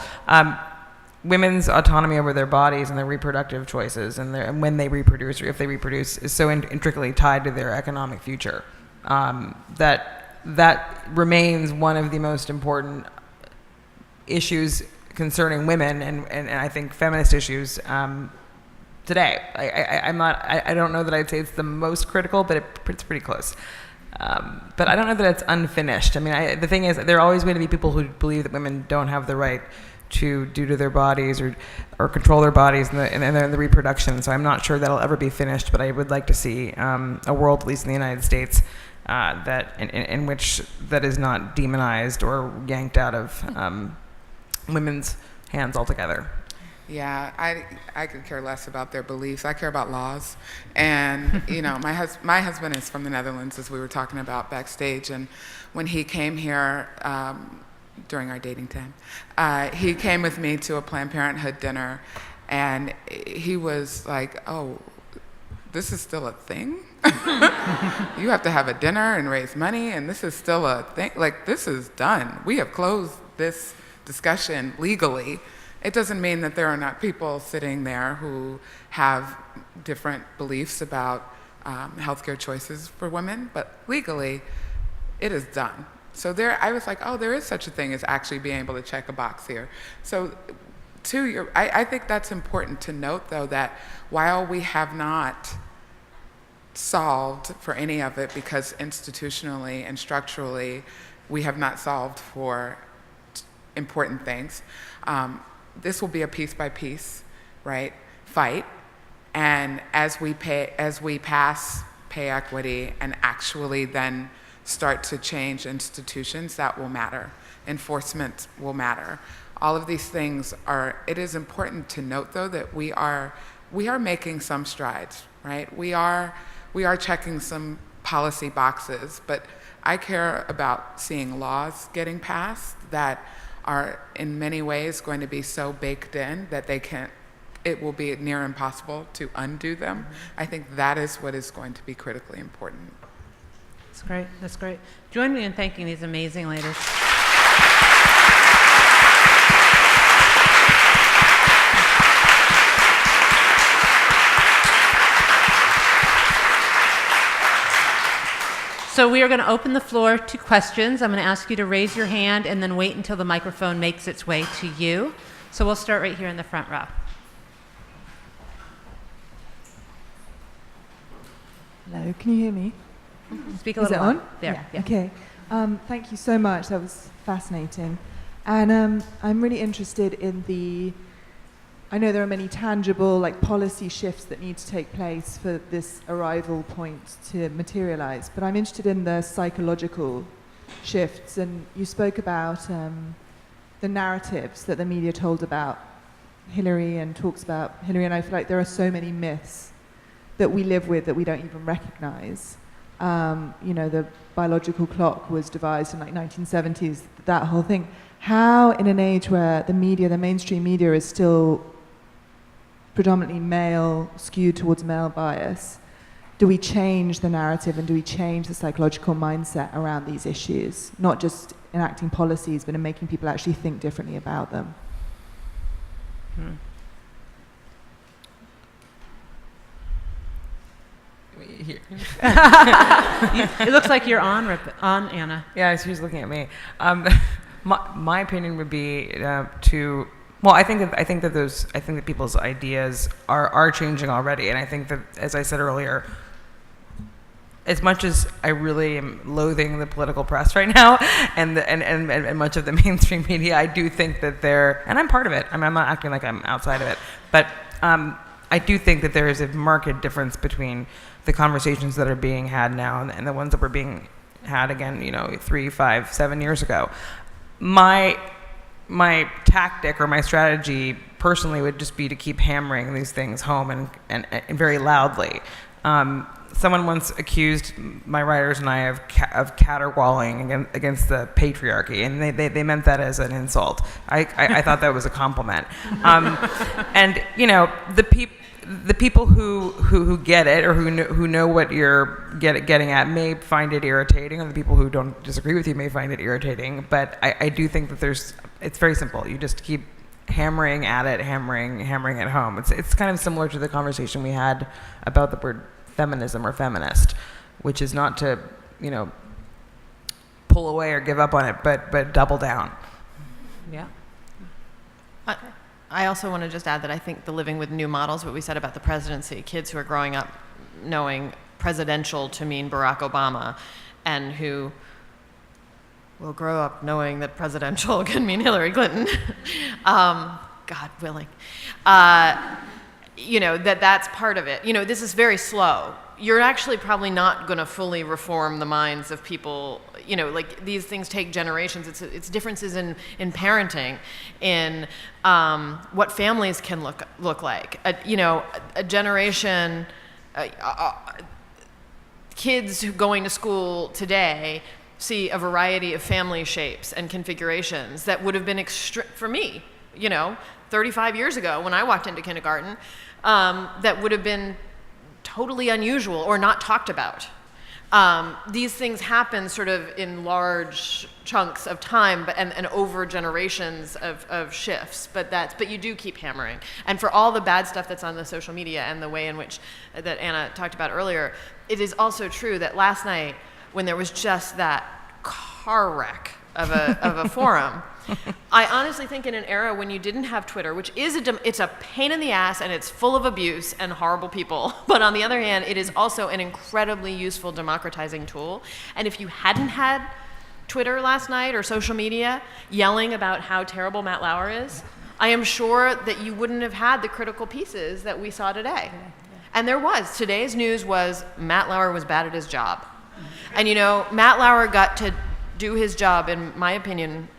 Women's autonomy over their bodies and their reproductive choices and when they reproduce or if they reproduce is so intricately tied to their economic future that remains one of the most important issues concerning women and I think feminist issues today. I don't know that I'd say it's the most critical, but it's pretty close. But I don't know that it's unfinished. I mean, the thing is, there are always going to be people who believe that women don't have the right to do to their bodies or control their bodies and the reproduction. So I'm not sure that'll ever be finished, but I would like to see a world, at least in the United States, that in which that is not demonized or yanked out of women's hands altogether. Yeah, I could care less about their beliefs. I care about laws. And, my husband is from the Netherlands, as we were talking about backstage. And when he came here during our dating time, he came with me to a Planned Parenthood dinner. And he was like, oh, this is still a thing? You have to have a dinner and raise money, and this is still a thing? Like, this is done. We have closed this discussion legally. It doesn't mean that there are not people sitting there who have different beliefs about healthcare choices for women, but legally, it is done. So I was like, oh, there is such a thing as actually being able to check a box here. So I think that's important to note, though, that while we have not solved for any of it, because institutionally and structurally we have not solved for important things, this will be a piece by piece, right, fight. And as we pass pay equity and actually then start to change institutions, that will matter. Enforcement will matter. All of these things it is important to note, though, that we are making some strides, right? We are checking some policy boxes, but I care about seeing laws getting passed that are in many ways going to be so baked in that it will be near impossible to undo them. Mm-hmm. I think that is what is going to be critically important. That's great. Join me in thanking these amazing ladies. So we are going to open the floor to questions. I'm going to ask you to raise your hand and then wait until the microphone makes its way to you. So we'll start right here in the front row. Hello, can you hear me? Speak a Is little it louder. on? There. Yeah. Okay. Thank you so much. That was fascinating. And I'm really interested in I know there are many tangible policy shifts that need to take place for this arrival point to materialize, but I'm interested in the psychological shifts. And you spoke about the narratives that the media told about Hillary and talks about Hillary, and I feel like there are so many myths that we live with that we don't even recognize. The biological clock was devised in 1970s, that whole thing. How, in an age where the mainstream media is still predominantly male, skewed towards male bias, do we change the narrative and do we change the psychological mindset around these issues? Not just enacting policies, but in making people actually think differently about them. here. It looks like you're on, Anna. Yeah, she was looking at me. My opinion would be well, I think that people's ideas are changing already, and I think that, as I said earlier, as much as I really am loathing the political press right now, and much of the mainstream media, I do think that and I'm part of it. I'm not acting like I'm outside of it, but I do think that there is a marked difference between the conversations that are being had now and the ones that were being had again, 3, 5, 7 years ago. My tactic or my strategy personally would just be to keep hammering these things home and very loudly. Someone once accused my writers and I of caterwauling against the patriarchy, and they meant that as an insult. I thought that was a compliment. And the people who get it or who know what you're getting at may find it irritating, or the people who don't disagree with you may find it irritating. But I do think that it's very simple. You just keep hammering at it, hammering it home. It's kind of similar to the conversation we had about the word feminism or feminist, which is not to pull away or give up on it, but double down. Yeah. I also want to just add that I think the living with new models, what we said about the presidency, kids who are growing up knowing presidential to mean Barack Obama, and who will grow up knowing that presidential can mean Hillary Clinton, God willing, that's part of it. This is very slow. You're actually probably not going to fully reform the minds of people. These things take generations. It's differences in parenting, in what families can look like. A generation, kids who going to school today see a variety of family shapes and configurations that would have been for me, 35 years ago when I walked into kindergarten, that would have been totally unusual or not talked about. These things happen sort of in large chunks of time, and over generations of shifts. But you do keep hammering. And for all the bad stuff that's on the social media and the way in which that Anna talked about earlier, it is also true that last night, when there was just that car wreck of a forum, I honestly think in an era when you didn't have Twitter, which is it's a pain in the ass and it's full of abuse and horrible people, but on the other hand, it is also an incredibly useful democratizing tool. And if you hadn't had Twitter last night or social media yelling about how terrible Matt Lauer is, I am sure that you wouldn't have had the critical pieces that we saw today. And today's news was Matt Lauer was bad at his job. And Matt Lauer got to do his job, in my opinion,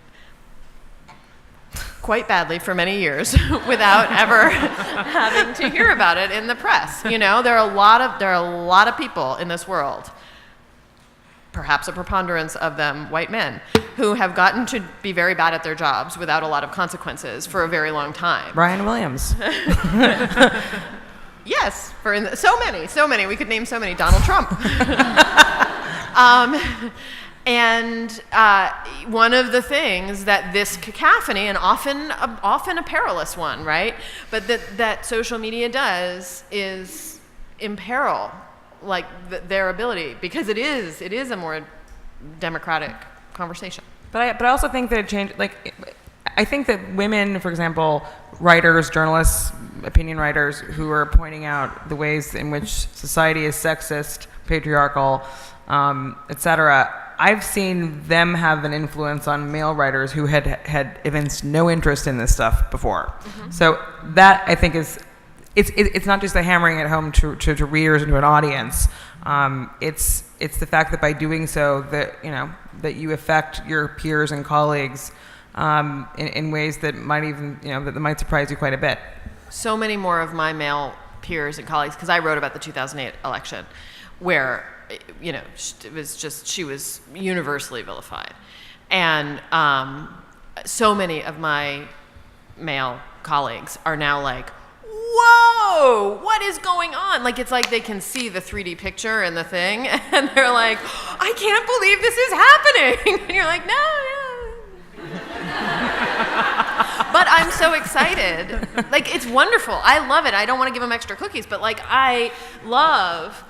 quite badly for many years without ever having to hear about it in the press. There are a lot of people in this world, perhaps a preponderance of them white men, who have gotten to be very bad at their jobs without a lot of consequences for a very long time. Brian Williams. Yes, so many. We could name so many. Donald Trump. And one of the things that this cacophony, and often a perilous one, right? But that social media does is imperil their ability, because it is a more democratic conversation. But I also think that it changed. I think that women, for example, writers, journalists, opinion writers, who are pointing out the ways in which society is sexist, patriarchal, etc. I've seen them have an influence on male writers who had evinced no interest in this stuff before. Mm-hmm. So that, I think, it's not just the hammering at home to readers and to an audience. It's the fact that by doing so that you affect your peers and colleagues in ways that might even that might surprise you quite a bit. So many more of my male peers and colleagues, because I wrote about the 2008 election, where it was just, she was universally vilified. And so many of my male colleagues are now like, whoa, what is going on? It's like they can see the 3D picture and the thing, and they're like, I can't believe this is happening. And you're like, no. But I'm so excited. It's wonderful. I love it. I don't want to give them extra cookies, but I love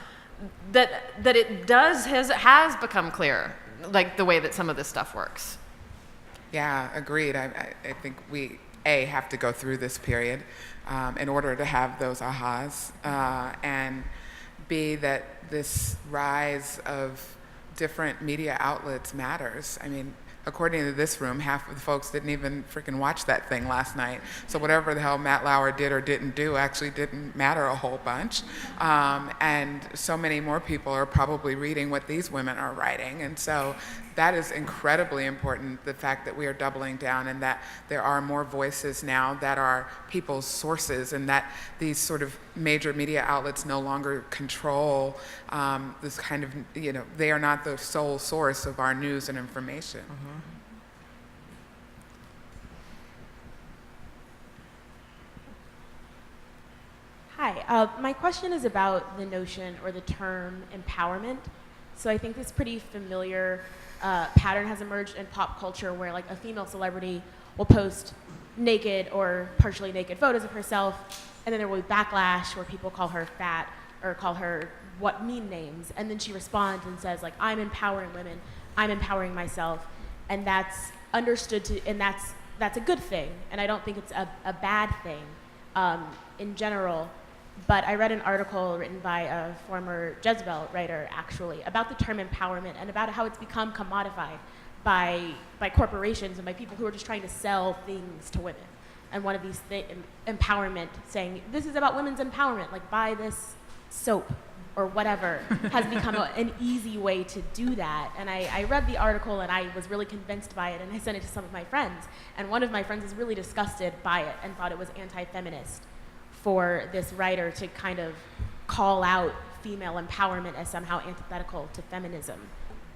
that it has become clear, like the way that some of this stuff works. Yeah, agreed. I think we, A, have to go through this period in order to have those ahas, and B, that this rise of different media outlets matters. I mean, according to this room, half of the folks didn't even freaking watch that thing last night. So whatever the hell Matt Lauer did or didn't do actually didn't matter a whole bunch. And so many more people are probably reading what these women are writing. And so that is incredibly important, the fact that we are doubling down and that there are more voices now that are people's sources, and that these sort of major media outlets no longer control this kind of, they are not the sole source of our news and information. Mm-hmm. Hi, my question is about the notion or the term empowerment. So I think this pretty familiar pattern has emerged in pop culture where like a female celebrity will post naked or partially naked photos of herself, and then there will be backlash where people call her fat or call her what mean names, and then she responds and says like, I'm empowering women, I'm empowering myself, and that's understood to, and that's a good thing, and I don't think it's a bad thing in general. But I read an article written by a former Jezebel writer, actually, about the term empowerment and about how it's become commodified by corporations and by people who are just trying to sell things to women. And one of these empowerment, saying, this is about women's empowerment, like buy this soap or whatever, has become an easy way to do that. And I read the article and I was really convinced by it, and I sent it to some of my friends. And one of my friends was really disgusted by it and thought it was anti-feminist for this writer to kind of call out female empowerment as somehow antithetical to feminism.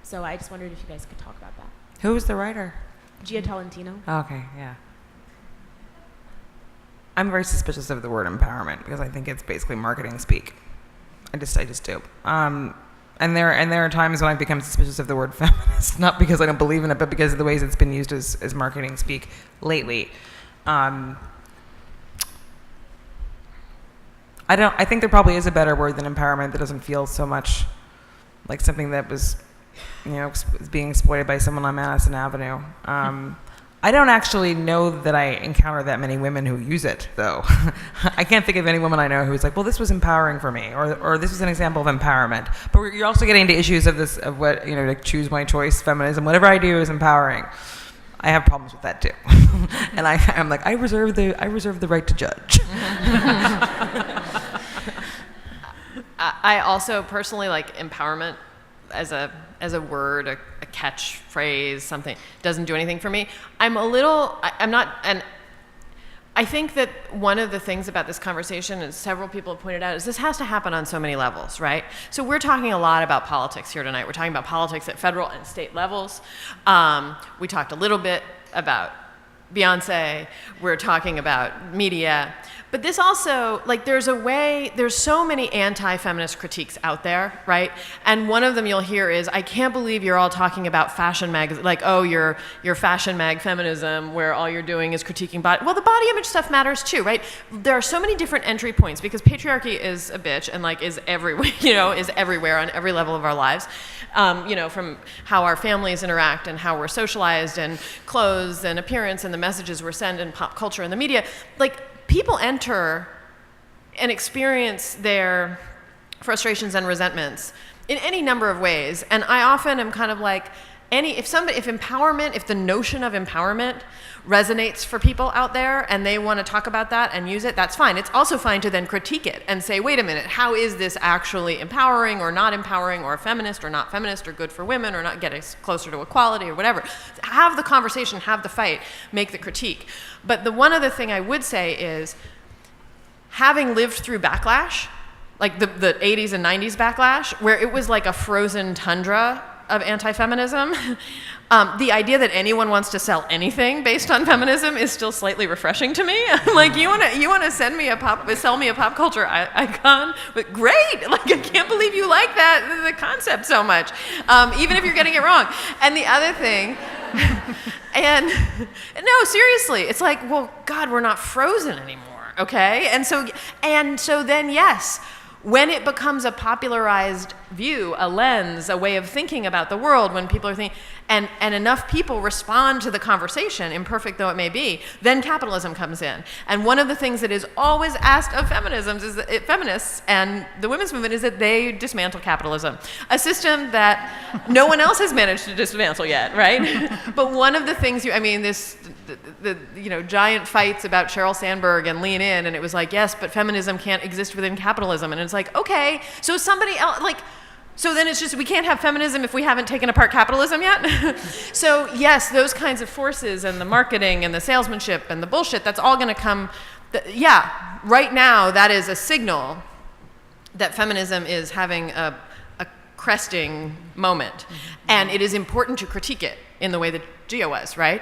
So I just wondered if you guys could talk about that. Who was the writer? Gia Tolentino. Oh, okay, yeah. I'm very suspicious of the word empowerment because I think it's basically marketing speak. I just do. And there are times when I've become suspicious of the word feminist, not because I don't believe in it, but because of the ways it's been used as marketing speak lately. I think there probably is a better word than empowerment that doesn't feel so much like something that was, being exploited by someone on Madison Avenue. I don't actually know that I encounter that many women who use it, though. I can't think of any woman I know who's like, well, this was empowering for me, or this was an example of empowerment. But you're also getting into issues of what, like choose my choice, feminism, whatever I do is empowering. I have problems with that too. And I'm like, I reserve the right to judge. I also personally like empowerment as a word, a catchphrase, something doesn't do anything for me. I'm not, and I think that one of the things about this conversation, and several people have pointed out, is this has to happen on so many levels, right? So we're talking a lot about politics here tonight. We're talking about politics at federal and state levels. We talked a little bit about Beyonce. We're talking about media. But this also, like, there's so many anti-feminist critiques out there, right? And one of them you'll hear is, I can't believe you're all talking about fashion mag, like, oh, your fashion mag feminism, where all you're doing is critiquing body. Well, the body image stuff matters too, right? There are so many different entry points because patriarchy is a bitch and like is everywhere, is everywhere on every level of our lives. From how our families interact and how we're socialized and clothes and appearance and the messages we're sent in pop culture and the media, like, people enter and experience their frustrations and resentments in any number of ways. And I often am kind of like, if the notion of empowerment resonates for people out there and they want to talk about that and use it, that's fine. It's also fine to then critique it and say, wait a minute, how is this actually empowering or not empowering or feminist or not feminist or good for women or not getting closer to equality or whatever. Have the conversation, have the fight, make the critique. But the one other thing I would say is, having lived through backlash, like the 80s and 90s backlash, where it was like a frozen tundra of anti-feminism, the idea that anyone wants to sell anything based on feminism is still slightly refreshing to me. Like, you wanna sell me a pop culture icon? But great! Like, I can't believe you like the concept so much, even if you're getting it wrong. And the other thing, and no, seriously, it's like, well, God, we're not frozen anymore, okay? And so then, yes, when it becomes a popularized view, a lens, a way of thinking about the world when people are thinking, and enough people respond to the conversation, imperfect though it may be, then capitalism comes in. And one of the things that is always asked of feminists and the women's movement is that they dismantle capitalism, a system that no one else has managed to dismantle yet, right? But one of the things the giant fights about Sheryl Sandberg and Lean In, and it was like, yes, but feminism can't exist within capitalism, and it's like, okay, so somebody else, so then it's just, we can't have feminism if we haven't taken apart capitalism yet? So yes, those kinds of forces and the marketing and the salesmanship and the bullshit, that's all gonna come, right now that is a signal that feminism is having a cresting moment. And it is important to critique it in the way that Gia was, right?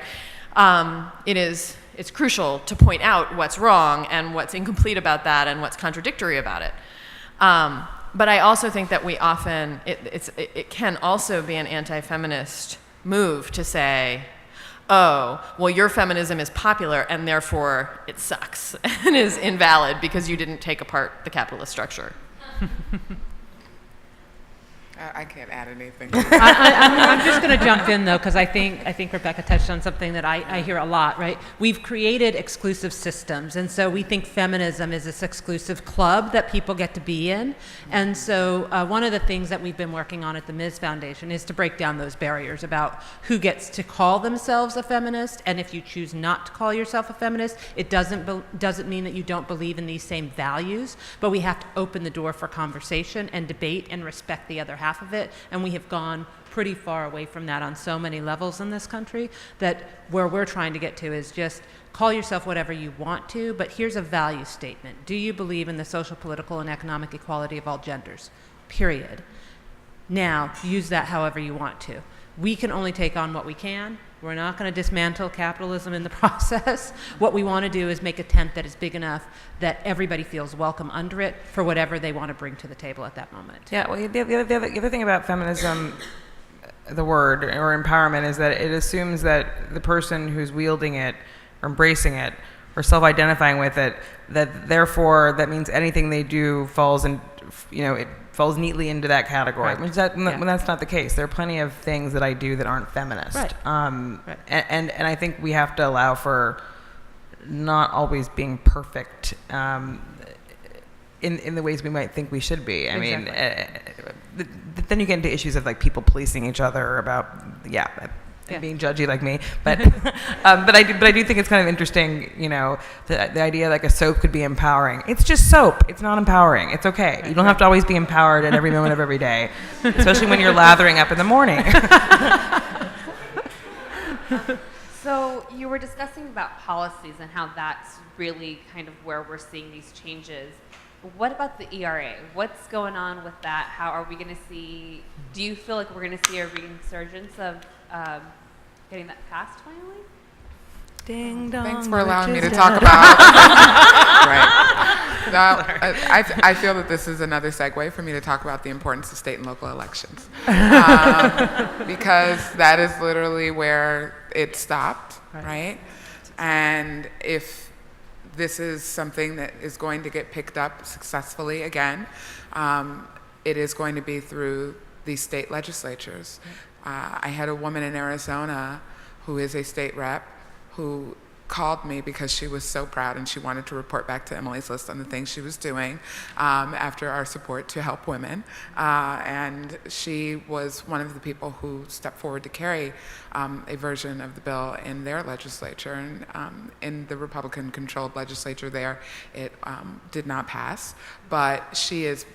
It's crucial to point out what's wrong and what's incomplete about that and what's contradictory about it. But I also think that we often, it can also be an anti-feminist move to say, oh, well, your feminism is popular and therefore it sucks and is invalid because you didn't take apart the capitalist structure. I can't add anything. I'm just going to jump in, though, because I think Rebecca touched on something that I hear a lot, right? We've created exclusive systems, and so we think feminism is this exclusive club that people get to be in. And so one of the things that we've been working on at the Ms. Foundation is to break down those barriers about who gets to call themselves a feminist, and if you choose not to call yourself a feminist, it doesn't mean that you don't believe in these same values, but we have to open the door for conversation and debate and respect the other half of it, and we have gone pretty far away from that on so many levels in this country that where we're trying to get to is just call yourself whatever you want to, but here's a value statement. Do you believe in the social, political, and economic equality of all genders? Period. Now, use that however you want to. We can only take on what we can. We're not going to dismantle capitalism in the process. What we want to do is make a tent that is big enough that everybody feels welcome under it for whatever they want to bring to the table at that moment. Yeah, well, the other thing about feminism, the word, or empowerment, is that it assumes that the person who's wielding it, or embracing it, or self-identifying with it, that therefore that means anything they do falls in, it falls neatly into that category. When that's not the case. There are plenty of things that I do that aren't feminist. Right. Right. And I think we have to allow for not always being perfect in the ways we might think we should be. I mean, then you get into issues of people policing each other about, and being judgy like me, but but I do think it's kind of interesting, the idea a soap could be empowering. It's just soap. It's not empowering. It's okay. You don't have to always be empowered at every moment of every day, especially when you're lathering up in the morning. So you were discussing about policies and how that's really kind of where we're seeing these changes. What about the ERA? What's going on with that? How are we going to see? Do you feel like we're going to see a resurgence of getting that passed finally? Ding dong. Thanks for allowing me to talk about. Right. Now, I feel that this is another segue for me to talk about the importance of state and local elections, because that is literally where it stopped, right? And if this is something that is going to get picked up successfully again, it is going to be through these state legislatures. I had a woman in Arizona who is a state rep who called me because she was so proud and she wanted to report back to Emily's List on the things she was doing after our support to help women. And she was one of the people who stepped forward to carry a version of the bill in their legislature. And in the Republican-controlled legislature there, it did not pass. But she is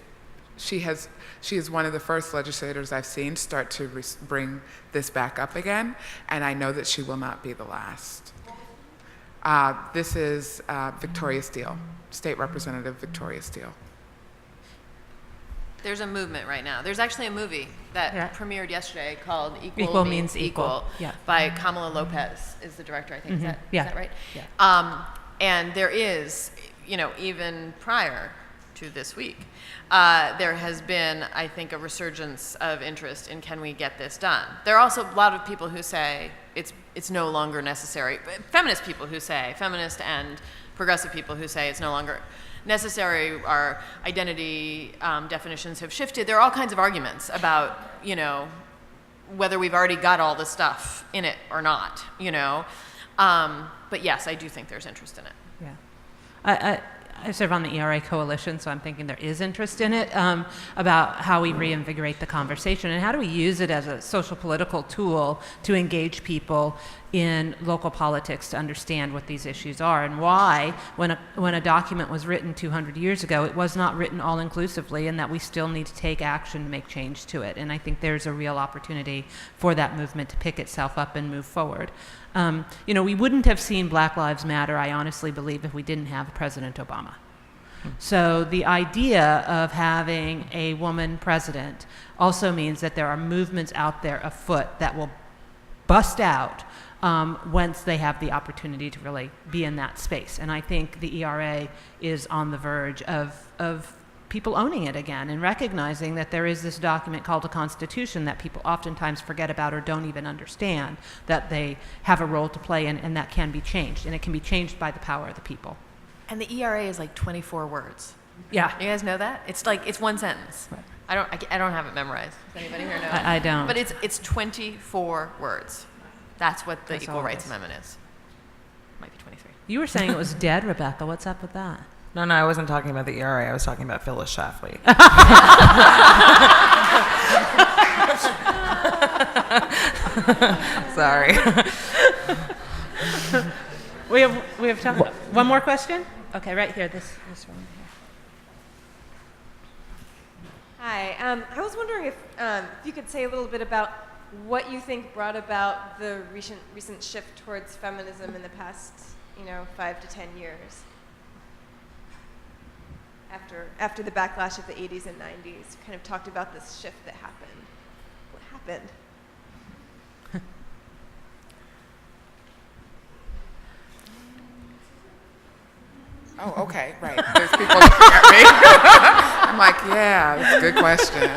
one of the first legislators I've seen start to bring this back up again, and I know that she will not be the last. This is Victoria Steele, State Representative Victoria Steele. There's a movement right now. There's actually a movie that premiered yesterday called Equal Means Equal. By Kamala Lopez is the director, I think. Is that right? Yeah. And there is, even prior to this week, there has been, I think, a resurgence of interest in can we get this done. There are also a lot of people who say it's no longer necessary. Feminist people who say, feminist and progressive people who say it's no longer necessary. Our identity definitions have shifted. There are all kinds of arguments about, you know, whether we've already got all the stuff in it or not, you know. But yes, I do think there's interest in it. Yeah. I serve on the ERA coalition, so I'm thinking there is interest in it, about how we reinvigorate the conversation and how do we use it as a social political tool to engage people in local politics to understand what these issues are and why, when a document was written 200 years ago, it was not written all inclusively, and that we still need to take action to make change to it. And I think there's a real opportunity for that movement to pick itself up and move forward. You know, we wouldn't have seen Black Lives Matter, I honestly believe, if we didn't have President Obama. So the idea of having a woman president also means that there are movements out there afoot that will bust out once they have the opportunity to really be in that space. And I think the ERA is on the verge of people owning it again and recognizing that there is this document called a Constitution that people oftentimes forget about or don't even understand that they have a role to play in, and that can be changed. And it can be changed by the power of the people. And the ERA is like 24 words. Yeah. You guys know that? It's like, it's one sentence. Right. I don't have it memorized. Does anybody here know? I don't. But it's 24 words. That's what the That's Equal all it Rights is. Amendment is. Might be 23. You were saying it was dead, Rebecca. What's up with that? No, I wasn't talking about the ERA. I was talking about Phyllis Schlafly. Sorry. We have time. One more question? Okay, right here. This one here. Hi. I was wondering if you could say a little bit about what you think brought about the recent shift towards feminism in the past, 5 to 10 years. After the backlash of the 80s and 90s, kind of talked about this shift that happened. What happened? Oh, okay, right. There's people looking at me. I'm like, yeah, that's a good question.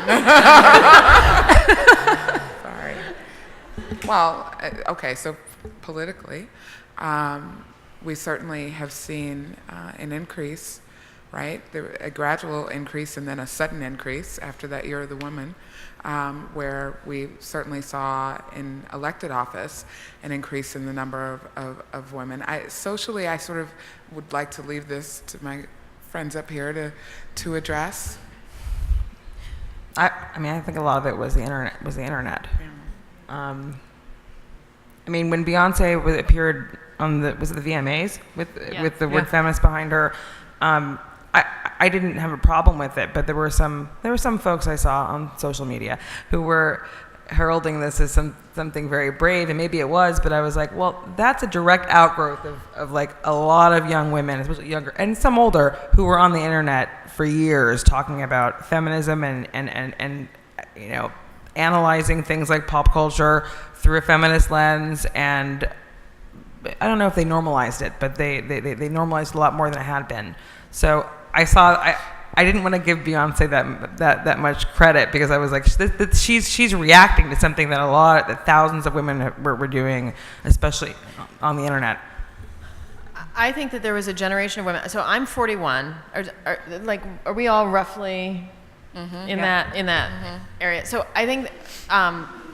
Sorry. Well, okay, so politically, we certainly have seen an increase, right? A gradual increase and then a sudden increase after that Year of the Woman, where we certainly saw in elected office an increase in the number of women. Socially, I sort of would like to leave this to my friends up here to address. I think a lot of it was the internet. I mean, when Beyonce appeared on the VMAs with the word feminist behind her, I didn't have a problem with it, but there were some folks I saw on social media who were heralding this as something very brave, and maybe it was, but I was like, well, that's a direct outgrowth of like a lot of young women, especially younger and some older, who were on the internet for years talking about feminism and analyzing things like pop culture through a feminist lens. And I don't know if they normalized it, but they normalized a lot more than it had been. So I didn't want to give Beyonce that much credit, because I was like, she's reacting to something that thousands of women were doing, especially on the internet. I think that there was a generation of women. So I'm 41. Are we all roughly in that area? So I think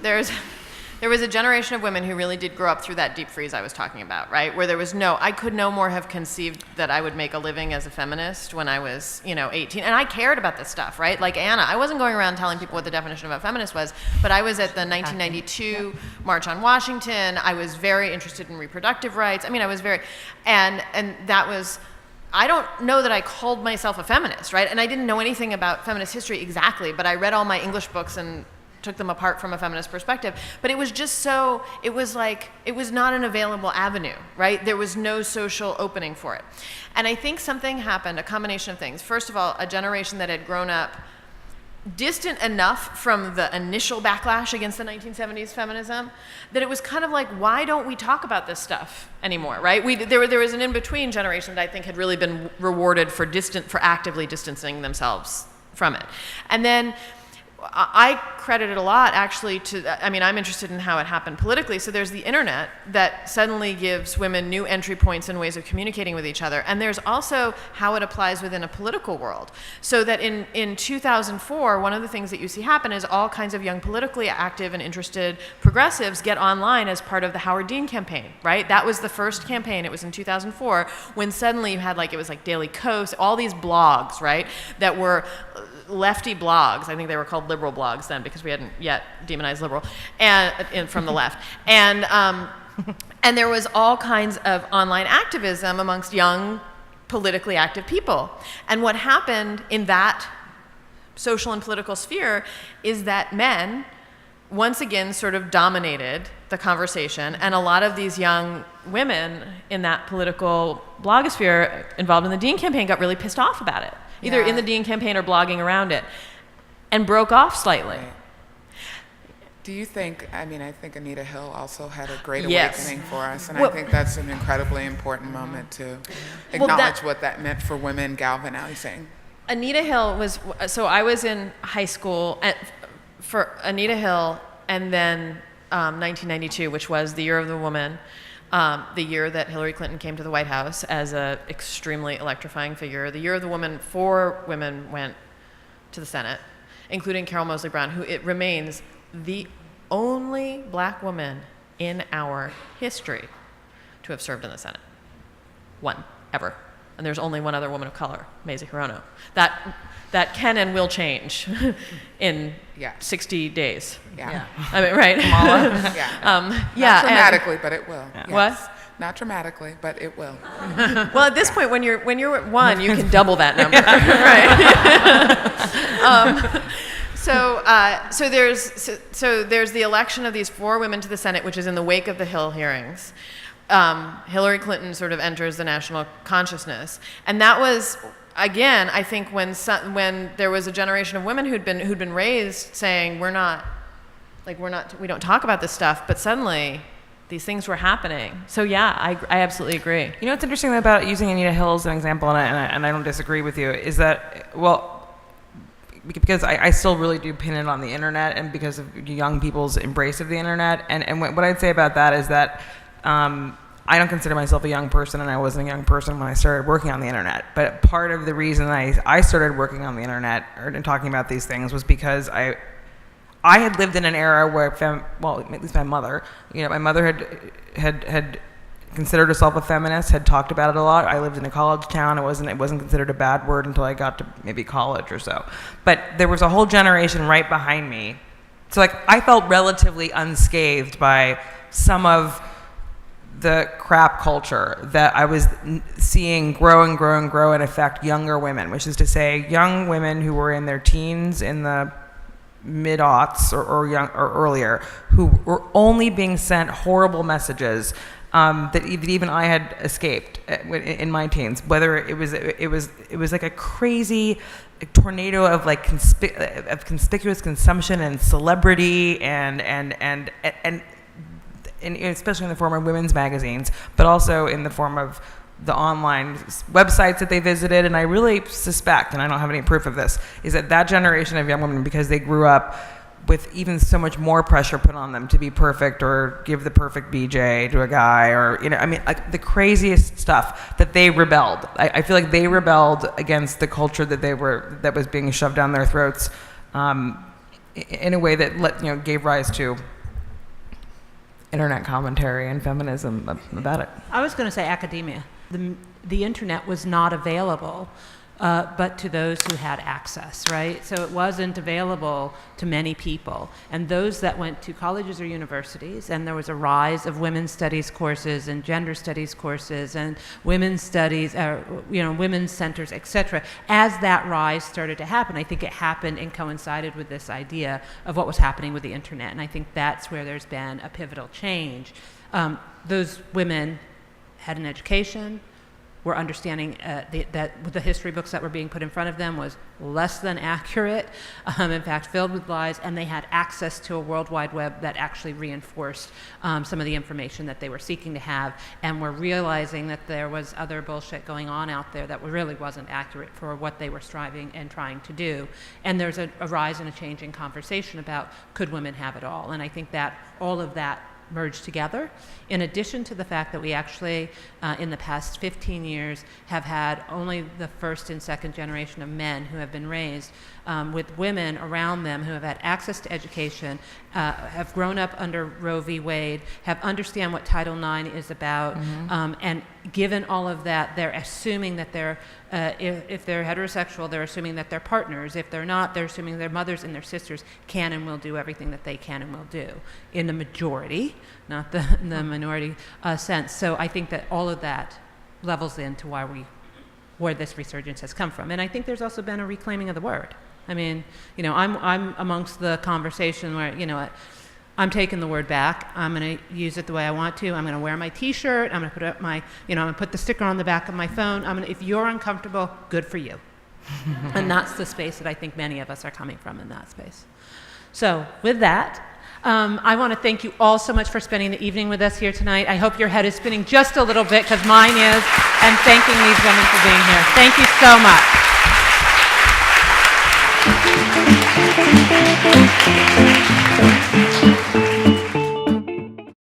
there was a generation of women who really did grow up through that deep freeze I was talking about, right? Where I could no more have conceived that I would make a living as a feminist when I was, 18. And I cared about this stuff, right? Like Anna, I wasn't going around telling people what the definition of a feminist was, but I was at the 1992 March on Washington. I was very interested in reproductive rights. I was very, and that was, I don't know that I called myself a feminist, right? And I didn't know anything about feminist history exactly, but I read all my English books and took them apart from a feminist perspective. But it was just it was not an available avenue, right? There was no social opening for it. And I think something happened, a combination of things. First of all, a generation that had grown up distant enough from the initial backlash against the 1970s feminism that it was kind of like, why don't we talk about this stuff anymore, right? There was an in-between generation that I think had really been rewarded for actively distancing themselves from it. And then I credit it a lot actually to, I mean, I'm interested in how it happened politically. So there's the internet that suddenly gives women new entry points and ways of communicating with each other. And there's also how it applies within a political world. So that in 2004, one of the things that you see happen is all kinds of young politically active and interested progressives get online as part of the Howard Dean campaign, right? That was the first campaign. It was in 2004 when suddenly you had it was like Daily Kos, all these blogs, right, that were lefty blogs. I think they were called liberal blogs then because we hadn't yet demonized liberal and from the left. And there was all kinds of online activism amongst young politically active people. And what happened in that social and political sphere is that men once again sort of dominated the conversation, and a lot of these young women in that political blogosphere involved in the Dean campaign got really pissed off about it, either in the Dean campaign or blogging around it, and broke off slightly. Right. Do you think, I think Anita Hill also had a great Yes. awakening for us, and Well- I think that's an incredibly important moment to acknowledge what that meant for women galvanizing. Anita Hill was, so I was in high school for Anita Hill, and then 1992, which was the Year of the Woman, the year that Hillary Clinton came to the White House as an extremely electrifying figure. The Year of the Woman, 4 women went to the Senate, including Carol Moseley Brown, who it remains the only black woman in our history to have served in the Senate. One, ever. And there's only one other woman of color, Mazie Hirono. That can and will change in 60 days. Yeah. I mean, right? Not dramatically, but it will. Yeah. Yes. What? Not dramatically, but it will. Well, at this point, when you're at 1, you can double that number, right? So there's the election of these 4 women to the Senate, which is in the wake of the Hill hearings. Hillary Clinton sort of enters the national consciousness, and that was, again, I think when there was a generation of women who'd been raised saying we don't talk about this stuff, but suddenly these things were happening. So yeah, I absolutely agree. You know what's interesting about using Anita Hill as an example, and I don't disagree with you, is that, well, because I still really do pin it on the internet, and because of young people's embrace of the internet, and what I'd say about that is that I don't consider myself a young person, and I wasn't a young person when I started working on the internet. But part of the reason I started working on the internet and talking about these things was because I had lived in an era where, at least my mother, my mother had considered herself a feminist, had talked about it a lot. I lived in a college town. It wasn't considered a bad word until I got to maybe college or so. But there was a whole generation right behind me. So I felt relatively unscathed by some of the crap culture that I was seeing grow and affect younger women, which is to say young women who were in their teens, in the mid-aughts or earlier, who were only being sent horrible messages that even I had escaped in my teens. Whether it was like a crazy tornado of of conspicuous consumption and celebrity and especially in the form of women's magazines, but also in the form of the online websites that they visited. And I really suspect, and I don't have any proof of this, is that generation of young women, because they grew up with even so much more pressure put on them to be perfect or give the perfect BJ to a guy, or the craziest stuff, that they rebelled. I feel like they rebelled against the culture that was being shoved down their throats in a way that gave rise to internet commentary and feminism about it. I was going to say academia. The internet was not available, but to those who had access, right? So it wasn't available to many people. And those that went to colleges or universities, and there was a rise of women's studies courses and gender studies courses and women's studies, women's centers, etc. As that rise started to happen, I think it happened and coincided with this idea of what was happening with the internet. And I think that's where there's been a pivotal change. Those women had an education, were understanding that the history books that were being put in front of them was less than accurate, in fact, filled with lies, and they had access to a World Wide Web that actually reinforced some of the information that they were seeking to have, and were realizing that there was other bullshit going on out there that really wasn't accurate for what they were striving and trying to do. And there's a rise and a change in conversation about could women have it all, and I think that all of that merged together, in addition to the fact that we actually, in the past 15 years, have had only the first and second generation of men who have been raised with women around them who have had access to education, have grown up under Roe v. Wade, have understand what Title IX is about, and given all of that, they're assuming that they're, if they're heterosexual, they're assuming that they're partners. If they're not, they're assuming their mothers and their sisters can and will do everything that they can and will do, in the majority, not the minority sense. So I think that all of that levels into where this resurgence has come from. And I think there's also been a reclaiming of the word. I mean, I'm amongst the conversation where, I'm taking the word back. I'm going to use it the way I want to. I'm going to wear my T-shirt. I'm going to put up I'm going to put the sticker on the back of my phone. If you're uncomfortable, good for you. And that's the space that I think many of us are coming from, in that space. So with that, I want to thank you all so much for spending the evening with us here tonight. I hope your head is spinning just a little bit, because mine is, and thanking these women for being here. Thank you so much.